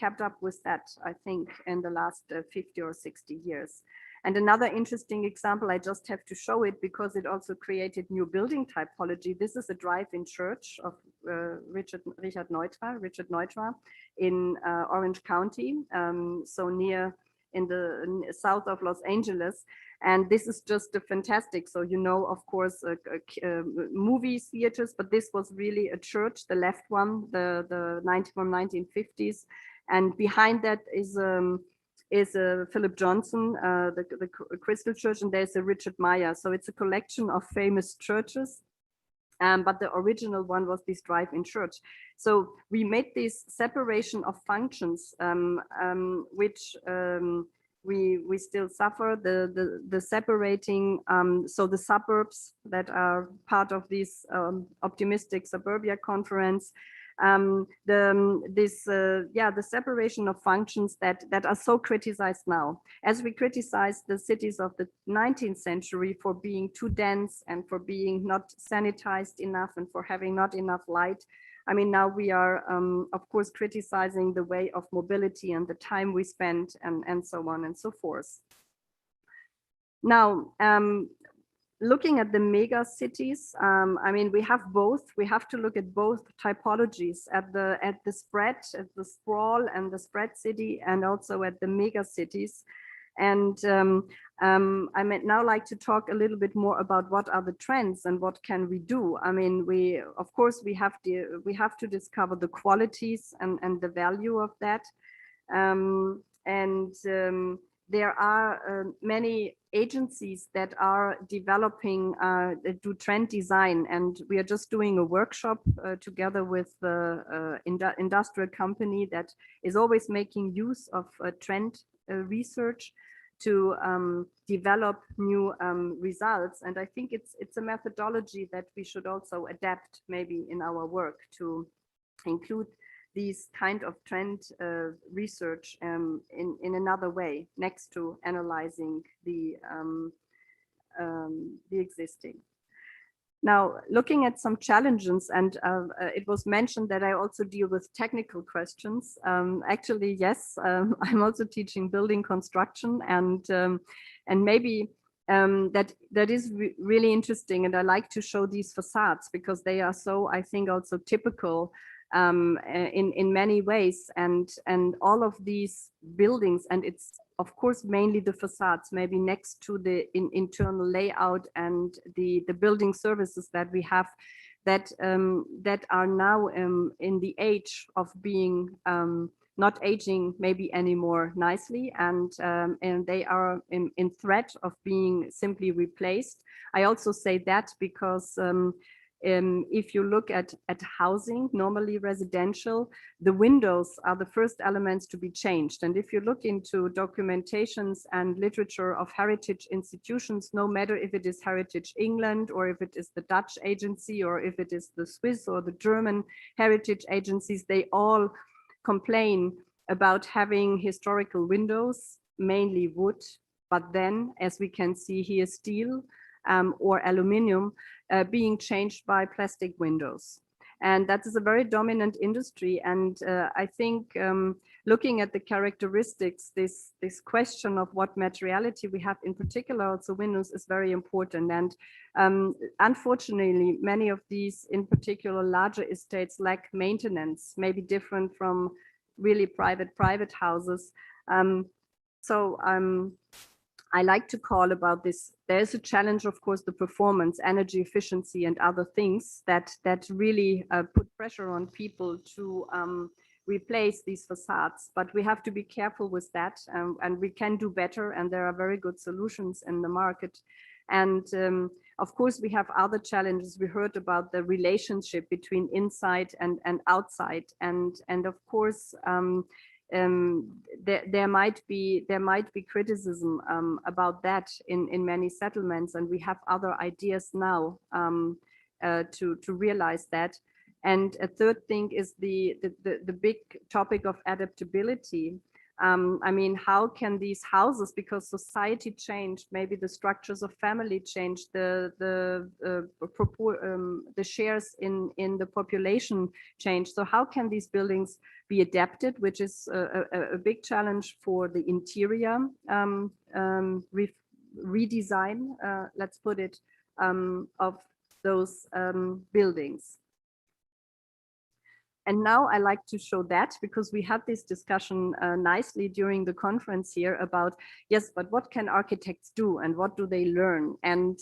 kept up with that, I think, in the last 50 or 60 years. And another interesting example, I just have to show it because it also created new building typology. This is a drive-in church of Richard Neutra in Orange County, so near in the south of Los Angeles. And this is just a fantastic, so you know, of course, movie theaters, but this was really a church, the left one, the from 1950s. And behind that is Philip Johnson, the Crystal Church, and there's a Richard Meyer. So it's a collection of famous churches. But the original one was this drive-in church. So we made this separation of functions, which we still suffer, the separating, so the suburbs that are part of this optimistic suburbia conference, the separation of functions that are so criticized now, as we criticize the cities of the 19th century for being too dense and for being not sanitized enough and for having not enough light. I mean, now we are, of course, criticizing the way of mobility and the time we spend and so on and so forth. Now, looking at the mega cities, I mean, we have both. We have to look at both typologies, at the spread, at the sprawl and the spread city, and also at the mega cities. And I might now like to talk a little bit more about what are the trends and what can we do. I mean, of course we have to discover the qualities and the value of that. There are many agencies that are developing, that do trend design, and we are just doing a workshop together with the industrial company that is always making use of trend research to develop new results. And I think it's a methodology that we should also adapt maybe in our work to include these kind of trend research in another way, next to analyzing the existing. Now, looking at some challenges, and it was mentioned that I also deal with technical questions. Actually, yes, I'm also teaching building construction, and maybe that is really interesting. And I like to show these facades because they are so, I think, also typical in many ways, and all of these buildings, and it's of course mainly the facades, maybe next to the internal layout and the building services that we have, that that are now in the age of being not aging maybe anymore nicely, and they are in threat of being simply replaced. I also say that because if you look at housing, normally residential, the windows are the first elements to be changed. And if you look into documentations and literature of heritage institutions, no matter if it is Heritage England or if it is the Dutch agency or if it is the Swiss or the German heritage agencies, they all complain about having historical windows, mainly wood, but then, as we can see here, steel or aluminium being changed by plastic windows. And that is a very dominant industry. And I think looking at the characteristics, this question of what materiality we have, in particular also windows, is very important. And unfortunately, many of these, in particular larger estates, lack maintenance, maybe different from really private houses. I like to call about this. There's a challenge, of course, the performance, energy efficiency, and other things that really put pressure on people to replace these facades. But we have to be careful with that, and we can do better. And there are very good solutions in the market. And of course, we have other challenges. We heard about the relationship between inside and outside, and of course. There might be criticism about that in many settlements, and we have other ideas now to realize that. And a third thing is the big topic of adaptability. I mean, how can these houses, because society changed, maybe the structures of family changed, the shares in the population changed. So how can these buildings be adapted, which is a big challenge for the interior redesign, let's put it, of those buildings. And now I like to show that, because we had this discussion nicely during the conference here about, yes, but what can architects do and what do they learn? And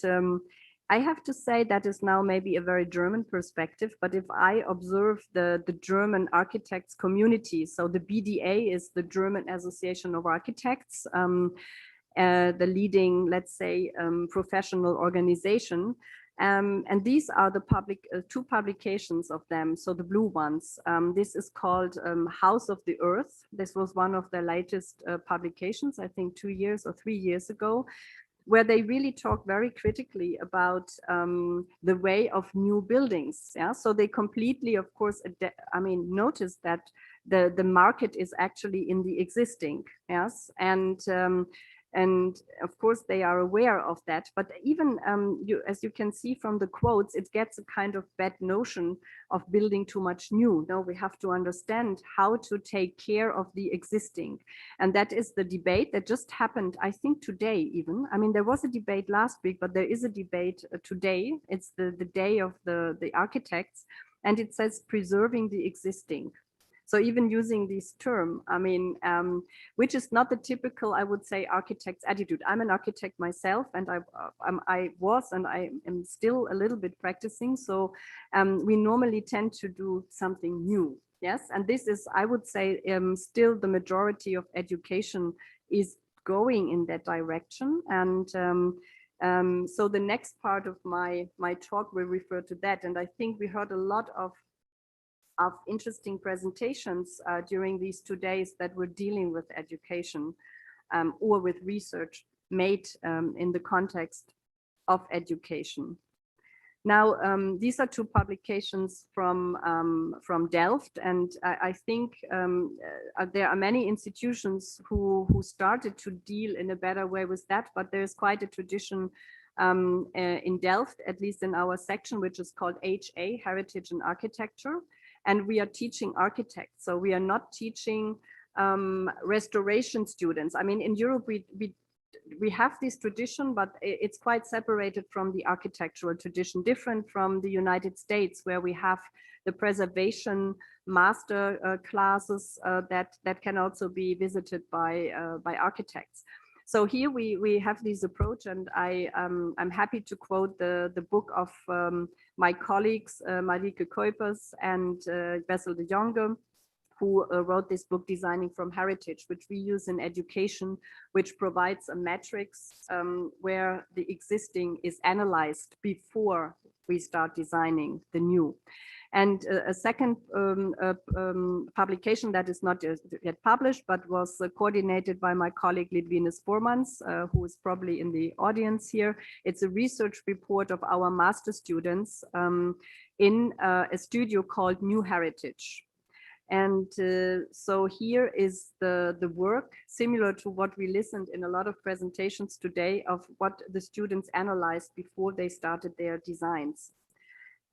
I have to say that is now maybe a very German perspective, but if I observe the German architects community, so the BDA is the German Association of Architects, the leading, let's say, professional organization. And these are the two publications of them, so the blue ones. This is called House of the Earth. This was one of their latest publications, I think 2 years or 3 years ago, where they really talk very critically about the way of new buildings. Yeah, so they completely, of course, notice that the market is actually in the existing. Yes, and of course, they are aware of that. But even as you can see from the quotes, it gets a kind of bad notion of building too much new. No, we have to understand how to take care of the existing. And that is the debate that just happened, I think today even. I mean, there was a debate last week, but there is a debate today. It's the day of the architects. And it says preserving the existing. So even using this term, I mean, which is not the typical, I would say, architect's attitude. I'm an architect myself, and I was and I am still a little bit practicing. So we normally tend to do something new. Yes, and this is, I would say, still the majority of education is going in that direction. And so the next part of my talk will refer to that. And I think we heard a lot of interesting presentations during these 2 days that were dealing with education. or with research made in the context of education. Now, these are two publications from Delft, and I think there are many institutions who started to deal in a better way with that, but there's quite a tradition in Delft, at least in our section, which is called HA, Heritage and Architecture, and we are teaching architects, so we are not teaching restoration students. I mean, in Europe, we have this tradition, but it's quite separated from the architectural tradition, different from the United States, where we have the preservation master classes that can also be visited by architects. So here we have this approach, and I'm happy to quote the book of my colleagues, Marieke Kuipers and Bessel de Jonge, who wrote this book, Designing from Heritage, which we use in education, which provides a matrix where the existing is analyzed before we start designing the new. And a second publication that is not yet published, but was coordinated by my colleague Lidwines Bormans, who is probably in the audience here. It's a research report of our master students in a studio called New Heritage. And so here is the work, similar to what we listened in a lot of presentations today, of what the students analyzed before they started their designs.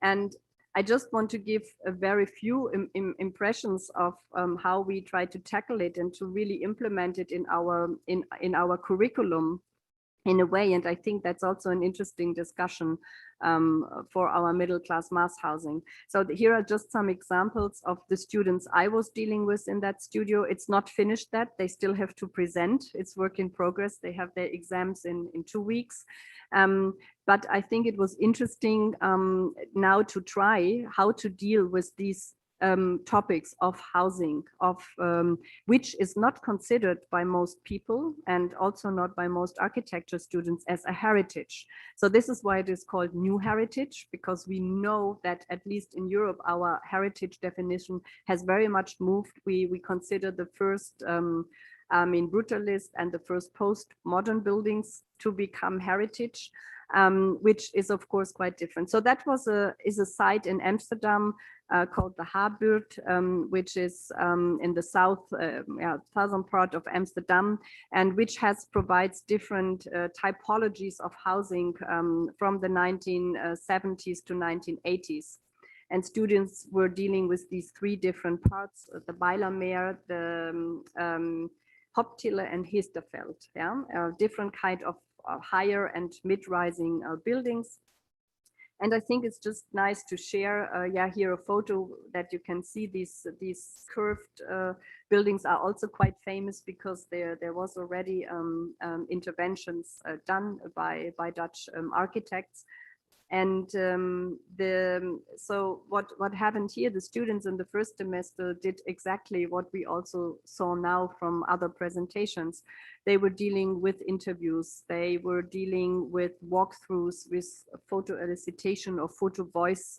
And I just want to give a very few impressions of how we try to tackle it and to really implement it in our curriculum in a way. And I think that's also an interesting discussion for our middle class mass housing. So here are just some examples of the students I was dealing with in that studio. It's not finished yet. They still have to present. It's work in progress. They have their exams in 2 weeks. But I think it was interesting now to try how to deal with these topics of housing, which is not considered by most people and also not by most architecture students as a heritage. So this is why it is called New Heritage, because we know that at least in Europe, our heritage definition has very much moved. We consider the first brutalist and the first post-modern buildings to become heritage, which is of course quite different. So that is a site in Amsterdam called the Herit, which is in the southern part of Amsterdam, and which provides different typologies of housing from the 1970s to 1980s. And students were dealing with these 3 different parts: the Bijlermeer, the Hauptille and Heesterveld, different kind of higher and mid-rising buildings. And I think it's just nice to share here a photo that you can see these curved buildings are also quite famous because there was already interventions done by Dutch architects. And so what happened here, the students in the first semester did exactly what we also saw now from other presentations. They were dealing with interviews, they were dealing with walkthroughs, with photo elicitation or photo voice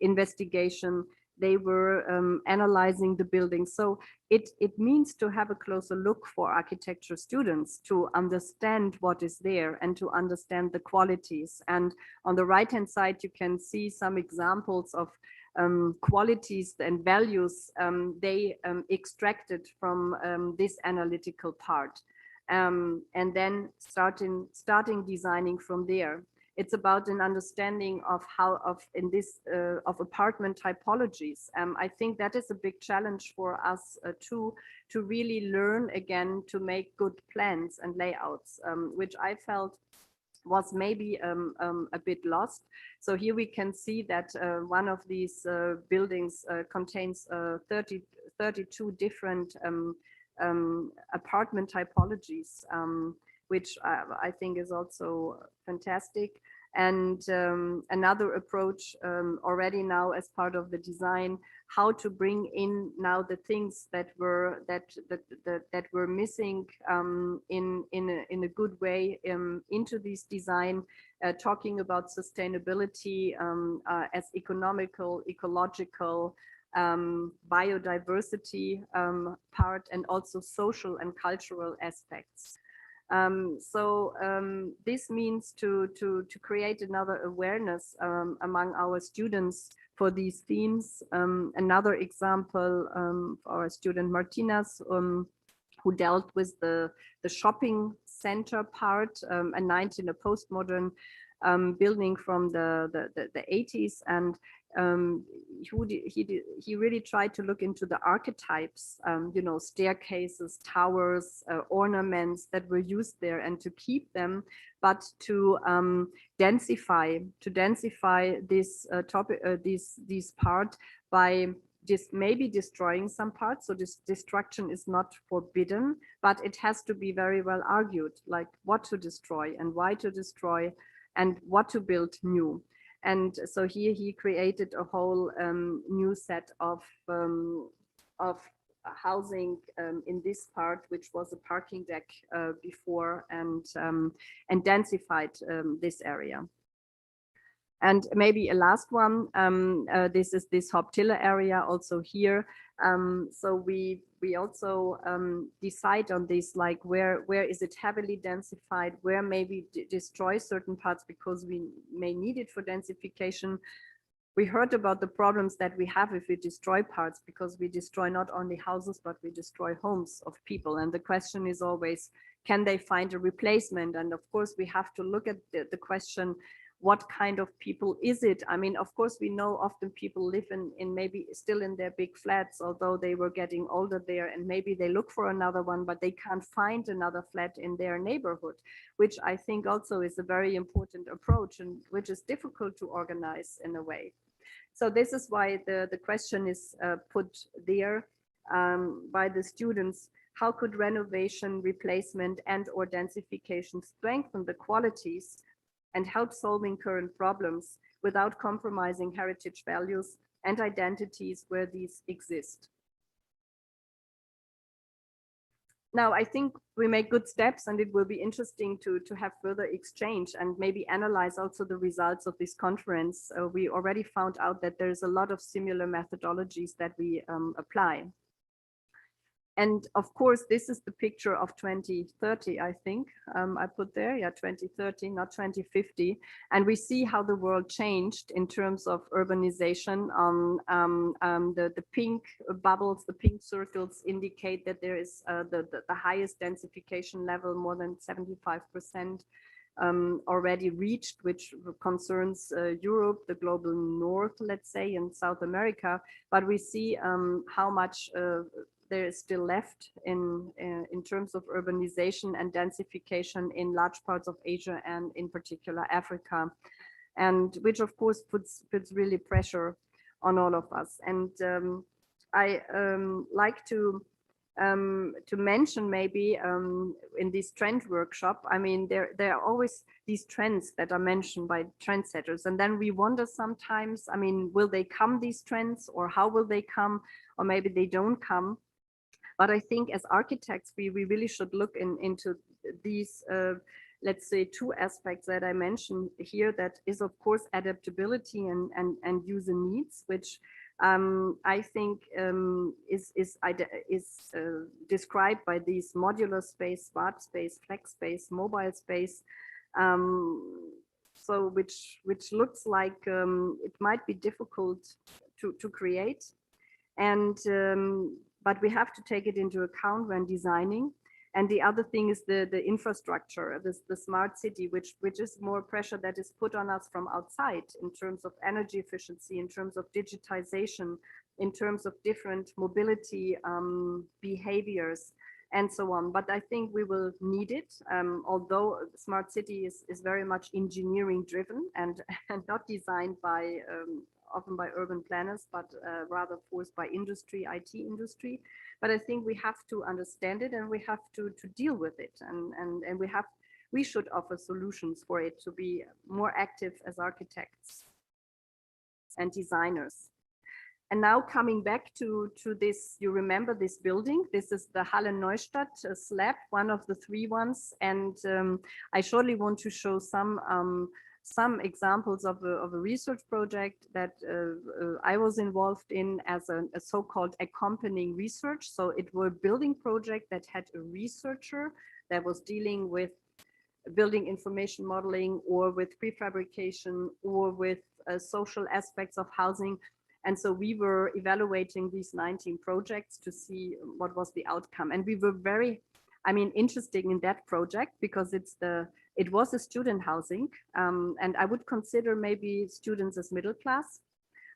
investigation. They were analyzing the building. So it means to have a closer look for architecture students to understand what is there and to understand the qualities. And on the right-hand side, you can see some examples of qualities and values they extracted from this analytical part. And then starting designing from there. It's about an understanding of of apartment typologies. I think that is a big challenge for us to really learn again to make good plans and layouts, which I felt was maybe a bit lost. So here we can see that one of these buildings contains 32 different apartment typologies, which I think is also fantastic. And another approach already now as part of the design, how to bring in now the things that were missing in a good way into this design, talking about sustainability as economical, ecological, biodiversity part, and also social and cultural aspects. This means to create another awareness among our students for these themes. Another example, our student Martinas, who dealt with the shopping center part, and in a postmodern building from the 80s, and he really tried to look into the archetypes, you know, staircases, towers, ornaments that were used there, and to keep them, but to densify this topic, these part by just maybe destroying some parts. So this destruction is not forbidden, but it has to be very well argued, like what to destroy and why to destroy and what to build new. And so here he created a whole new set of housing in this part, which was a parking deck before, and densified this area. And maybe a last one, this is this Hauptille area also here. So we also decide on this, like where is it heavily densified, where maybe destroy certain parts because we may need it for densification. We heard about the problems that we have if we destroy parts, because we destroy not only houses, but we destroy homes of people. And the question is always, can they find a replacement? And of course, we have to look at the question, what kind of people is it? I mean, of course, we know often people live in maybe still in their big flats, although they were getting older there, and maybe they look for another one, but they can't find another flat in their neighborhood, which I think also is a very important approach, and which is difficult to organize in a way. So this is why the question is put there by the students. How could renovation, replacement, and or densification strengthen the qualities and help solving current problems without compromising heritage values and identities where these exist? Now, I think we make good steps, and it will be interesting to have further exchange and maybe analyze also the results of this conference. We already found out that there's a lot of similar methodologies that we apply. And of course, this is the picture of 2030, I think I put there, yeah, 2030, not 2050. And we see how the world changed in terms of urbanization. The pink bubbles, the pink circles indicate that there is the highest densification level, more than 75%. Already reached, which concerns Europe, the global north, let's say, and South America. But we see how much there is still left in terms of urbanization and densification in large parts of Asia, and in particular Africa, and which of course puts really pressure on all of us. And I like to mention maybe in this trend workshop, I mean, there are always these trends that are mentioned by trendsetters, and then we wonder sometimes, I mean, will they come, these trends, or how will they come, or maybe they don't come. But I think as architects, we really should look into these, let's say, two aspects that I mentioned here. That is, of course, adaptability and user needs, which I think is described by these modular space, smart space, flex space, mobile space. So which looks like it might be difficult to create, and but we have to take it into account when designing. And the other thing is the infrastructure, the smart city, which is more pressure that is put on us from outside in terms of energy efficiency, in terms of digitization, in terms of different mobility behaviors, and so on. But I think we will need it, although smart city is very much engineering driven and not designed by often by urban planners, but rather forced by industry, IT industry. But I think we have to understand it, and we have to deal with it, and we should offer solutions for it to be more active as architects and designers. And now coming back to this, you remember this building? This is the Halle Neustadt slab, one of the three ones. And I surely want to show some some examples of a research project that I was involved in as a so-called accompanying research. So it were a building project that had a researcher that was dealing with building information modeling or with prefabrication or with social aspects of housing. And so we were evaluating these 19 projects to see what was the outcome. And we were very, interested in that project because it was a student housing. And I would consider maybe students as middle class.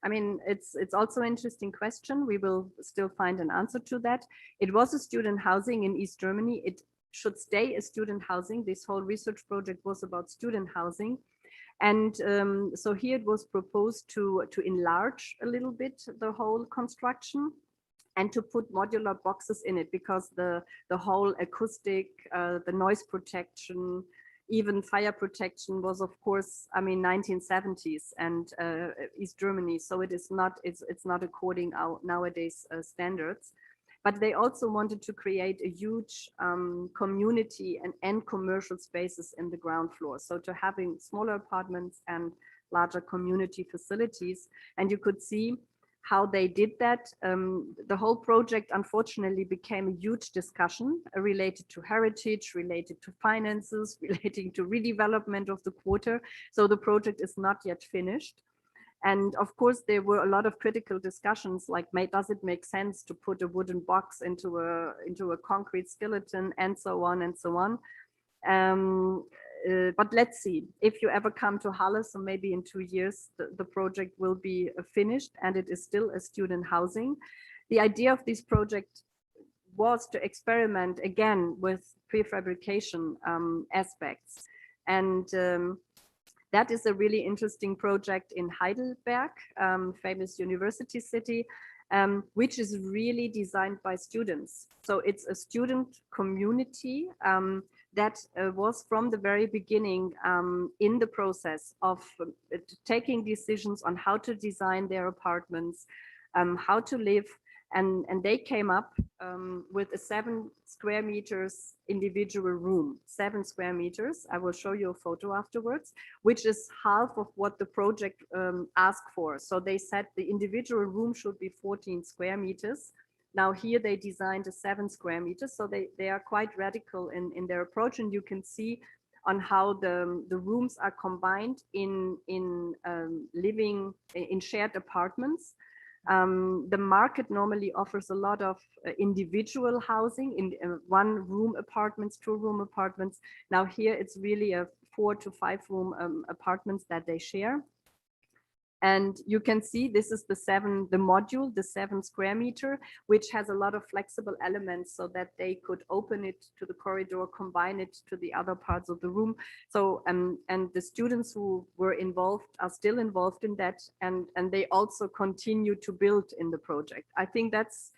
It's also an interesting question. We will still find an answer to that. It was a student housing in East Germany. It should stay a student housing. This whole research project was about student housing. And so here it was proposed to enlarge a little bit the whole construction and to put modular boxes in it, because the whole acoustic, the noise protection, even fire protection was, of course, 1970s and East Germany. So it's not according to nowadays standards. But they also wanted to create a huge community and commercial spaces in the ground floor. So to having smaller apartments and larger community facilities. And you could see how they did that. The whole project, unfortunately, became a huge discussion related to heritage, related to finances, relating to redevelopment of the quarter. So the project is not yet finished. And of course, there were a lot of critical discussions, like, does it make sense to put a wooden box into a concrete skeleton, and so on and so on. But let's see, if you ever come to Halle, so maybe in 2 years, the project will be finished, and it is still a student housing. The idea of this project was to experiment again with prefabrication aspects. And that is a really interesting project in Heidelberg, famous university city, which is really designed by students. So it's a student community that was from the very beginning in the process of taking decisions on how to design their apartments, how to live. And they came up with a 7 square meters individual room, 7 square meters. I will show you a photo afterwards, which is half of what the project asked for. So they said the individual room should be 14 square meters. Now here they designed a 7 square meters. So they are quite radical in their approach. And you can see on how the rooms are combined in living in shared apartments. The market normally offers a lot of individual housing in 1-room apartments, 2-room apartments. Now here it's really a 4 to 5 room apartments that they share. And you can see this is the module, the 7 square meter, which has a lot of flexible elements so that they could open it to the corridor, combine it to the other parts of the room. So, and the students who were involved are still involved in that, and they also continue to build in the project. I think that's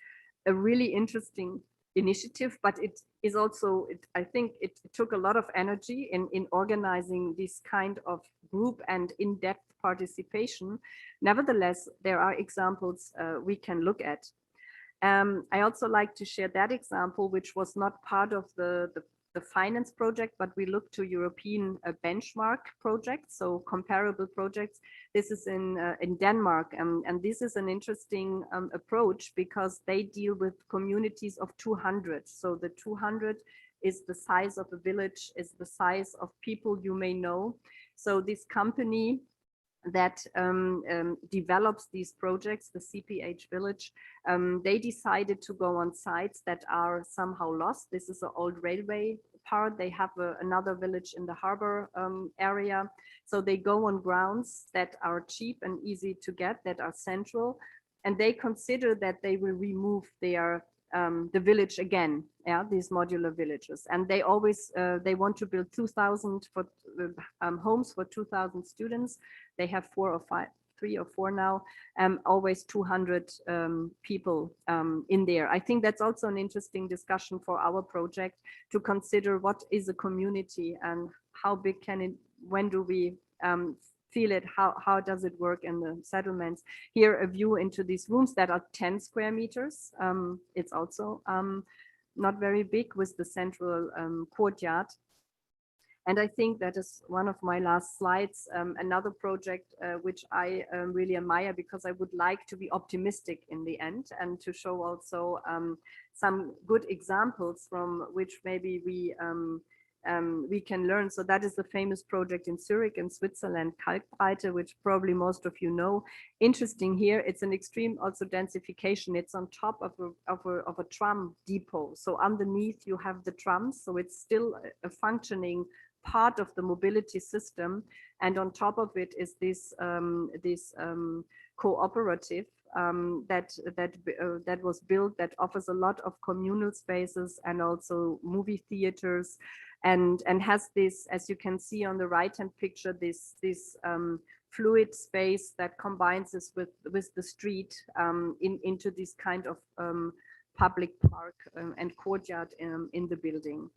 a really interesting initiative, but it is also, I think it took a lot of energy in organizing this kind of group and in-depth participation. Nevertheless, there are examples we can look at. I also like to share that example, which was not part of the finance project, but we looked to European benchmark projects, so comparable projects. This is in Denmark, and this is an interesting approach because they deal with communities of 200. So the 200 is the size of a village, is the size of people you may know. So this company that develops these projects, the CPH Village, they decided to go on sites that are somehow lost. This is an old railway part. They have another village in the harbor area. So they go on grounds that are cheap and easy to get, that are central. And they consider that they will remove their the village again, these modular villages. And they always, they want to build 2,000 for homes for 2,000 students. They have 3 or 4 now, always 200 people in there. I think that's also an interesting discussion for our project, to consider what is a community and how big can it, when do we feel it, how does it work in the settlements. Here a view into these rooms that are 10 square meters. It's also not very big, with the central courtyard. And I think that is one of my last slides, another project which I really admire, because I would like to be optimistic in the end and to show also some good examples from which maybe we can learn. So that is the famous project in Zurich in Switzerland, Kalkbreite, which probably most of you know. Interesting here, it's an extreme also densification. It's on top of a tram depot. So underneath you have the trams, so it's still a functioning part of the mobility system, and on top of it is this cooperative that was built, that offers a lot of communal spaces and also movie theaters, and has this, as you can see on the right hand picture, this fluid space that combines this with the street into this kind of public park and courtyard in the building.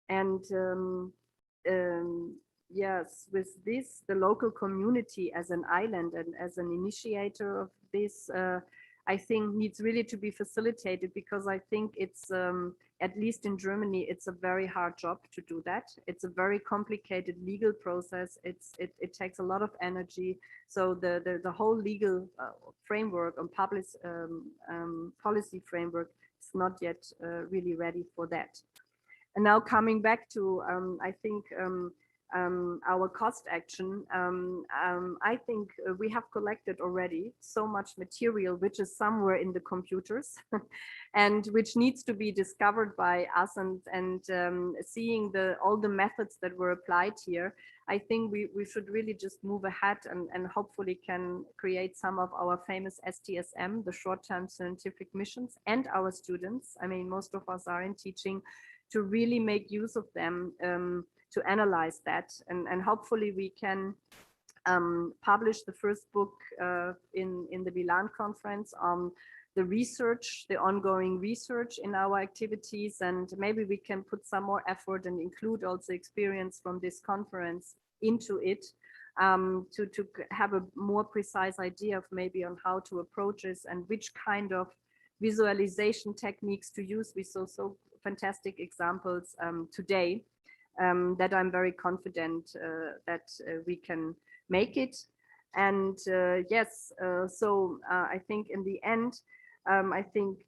And yes, with this, the local community as an island and as an initiator of this, I think needs really to be facilitated, because I think it's, at least in Germany, it's a very hard job to do that. It's a very complicated legal process. It takes a lot of energy. So the whole legal framework and public policy framework is not yet really ready for that. And now coming back to, I think, our cost action, I think we have collected already so much material which is somewhere in the computers and which needs to be discovered by us, and seeing all the methods that were applied here. I think we should really just move ahead and hopefully can create some of our famous STSM, the short-term scientific missions, and our students. I mean, most of us are in teaching, to really make use of them, to analyze that, and hopefully we can publish the first book in the Milan conference on the research, the ongoing research in our activities, and maybe we can put some more effort and include also experience from this conference into it, to have a more precise idea of maybe on how to approach this and which kind of visualization techniques to use. We saw so fantastic examples today, that I'm very confident that we can make it. And yes, so I think in the end, I think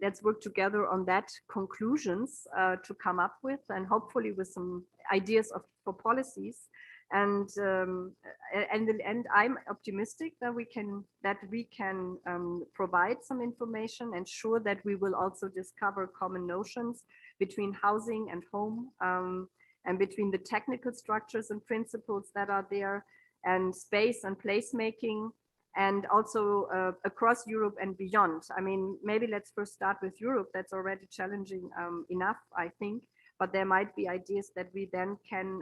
let's work together on that conclusions to come up with, and hopefully with some ideas for policies. And I'm optimistic that we can provide some information, and sure that we will also discover common notions between housing and home, and between the technical structures and principles that are there, and space and placemaking, and also across Europe and beyond. I mean, maybe let's first start with Europe. That's already challenging enough, I think. But there might be ideas that we then can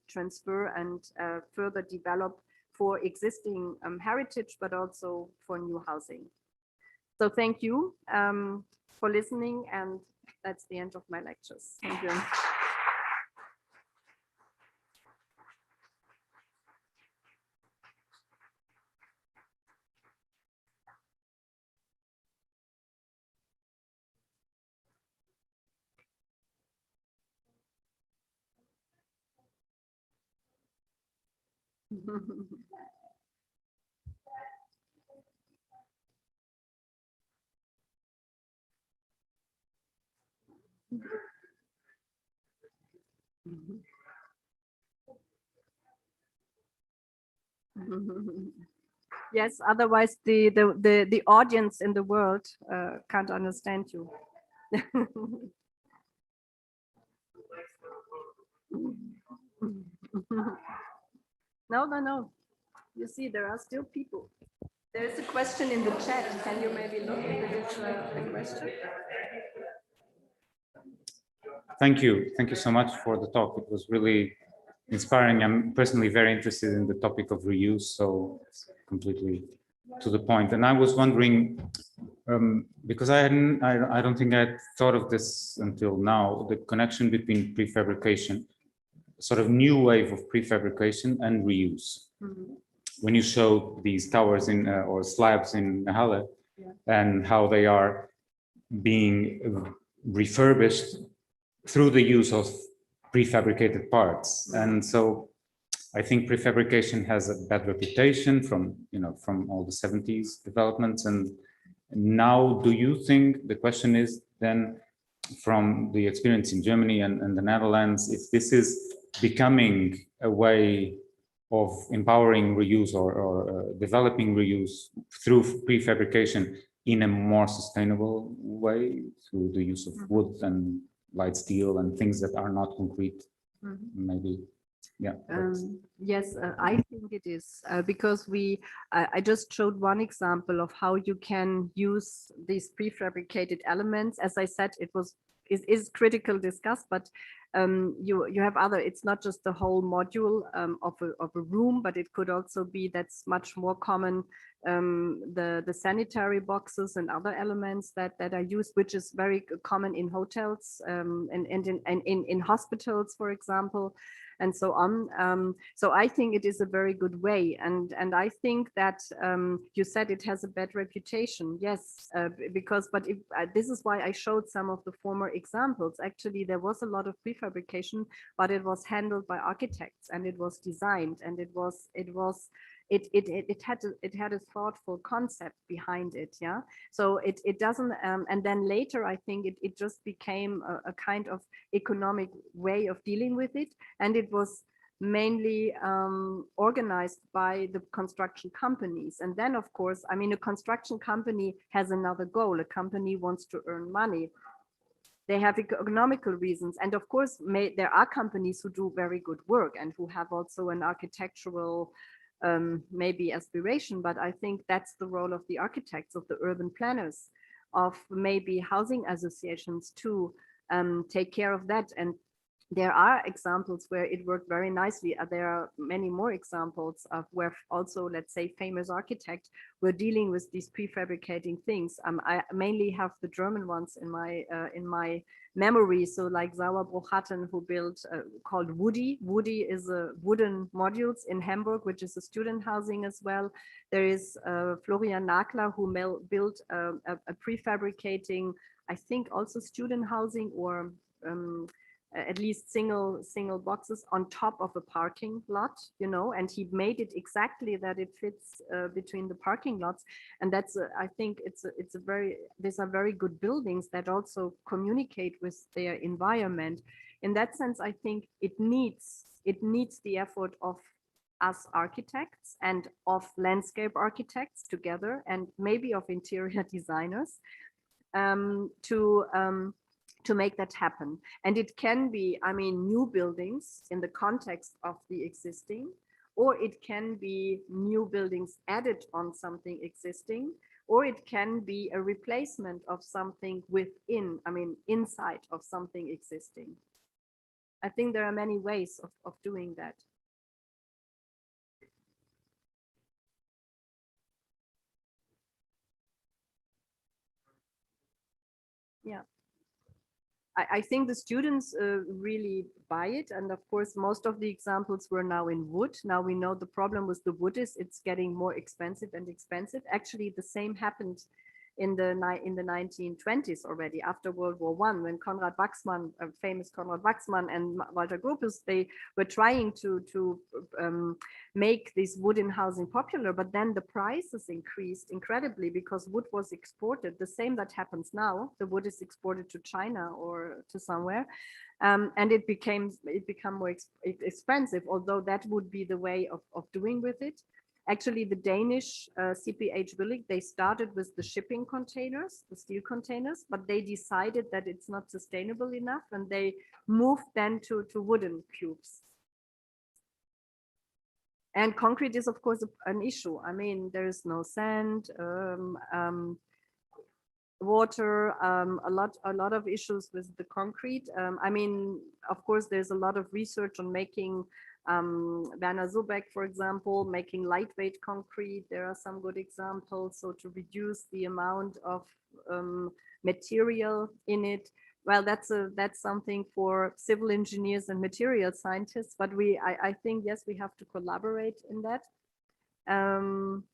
transfer and further develop for existing heritage, but also for new housing. So thank you for listening, and that's the end of my lectures. Thank you. Yes, otherwise the audience in the world can't understand you. No. You see, there are still people. There is a question in the chat. Can you maybe look if it is a question? Thank you. Thank you so much for the talk. It was really inspiring. I'm personally very interested in the topic of reuse, so it's completely to the point. And I was wondering, because I don't think I had thought of this until now, the connection between prefabrication, sort of new wave of prefabrication, and reuse. Mm-hmm. When you showed these towers in or slabs in Halle, yeah, and how they are being refurbished through the use of prefabricated parts. And so I think prefabrication has a bad reputation from, from all the 70s developments. And now, do you think, the question is then, from the experience in Germany and the Netherlands, if this is becoming a way of empowering reuse or developing reuse through prefabrication in a more sustainable way, through the use of wood and light steel and things that are not concrete, maybe. Yeah. Yes, I think it is because I just showed one example of how you can use these prefabricated elements. As I said, it is critical discussed, but you have other. It's not just the whole module of a room, but it could also be, that's much more common, the sanitary boxes and other elements that are used, which is very common in hotels and in hospitals, for example, and so on. So I think it is a very good way. And I think that you said it has a bad reputation. Yes, but if, this is why I showed some of the former examples. Actually, there was a lot of prefabrication, but it was handled by architects and it was designed and it had a thoughtful concept behind it. Yeah, so it doesn't and then later I think it just became a kind of economic way of dealing with it, and it was mainly organized by the construction companies. And then of course, I mean, a construction company has another goal. A company wants to earn money. They have economical reasons, and of course there are companies who do very good work and who have also an architectural maybe aspiration, but I think that's the role of the architects, of the urban planners, of maybe housing associations to take care of that. And there are examples where it worked very nicely. There are many more examples of where also, let's say, famous architects were dealing with these prefabricating things. I mainly have the German ones in my memory. So like Sauerbruch-Hatten, who built called Woody. Woody is a wooden modules in Hamburg, which is a student housing as well. There is Florian Nagler, who built a prefabricating, I think also student housing, or at least single boxes on top of a parking lot, and he made it exactly that it fits between the parking lots. And that's I think these are very good buildings that also communicate with their environment. In that sense, I think it needs the effort of us architects and of landscape architects together, and maybe of interior designers to make that happen. And it can be, I mean, new buildings in the context of the existing, or it can be new buildings added on something existing, or it can be a replacement of something within, I mean, inside of something existing. I think there are many ways of doing that. Yeah. I think the students really buy it. And of course, most of the examples were now in wood. Now we know the problem with the wood is it's getting more expensive and expensive. Actually, the same happened in the 1920s already, after World War I, when Konrad Wachsmann, famous Konrad Wachsmann and Walter Gropius, they were trying to make this wooden housing popular, but then the prices increased incredibly because wood was exported. The same that happens now, the wood is exported to China or to somewhere, and it became more expensive, although that would be the way of doing with it. Actually, the Danish CPH Willig, they started with the shipping containers, the steel containers, but they decided that it's not sustainable enough, and they moved then to wooden cubes. And concrete is, of course, an issue. I mean, there is no sand, water, a lot of issues with the concrete. I mean, of course, there's a lot of research on making Werner Sobeck, for example, making lightweight concrete. There are some good examples. So to reduce the amount of material in it. Well, that's something for civil engineers and material scientists. But I think, yes, we have to collaborate in that. I'm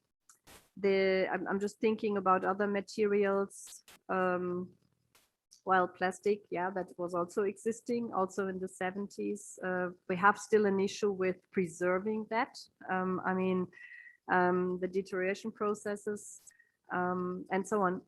just thinking about other materials. Well, plastic, yeah, that was also existing also in the 70s. We have still an issue with preserving that. I mean, the deterioration processes and so on.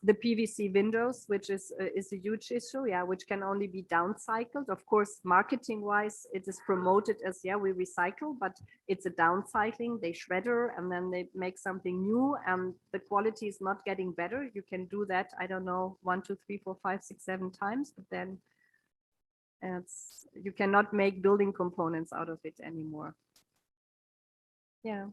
The PVC windows, which is a huge issue, yeah, which can only be downcycled. Of course, marketing-wise, it is promoted as, yeah, we recycle, but it's a downcycling. They shredder and then they make something new, and the quality is not getting better. You can do that, I don't know, 1, 2, 3, 4, 5, 6, 7 times, but then you cannot make building components out of it anymore. Yeah.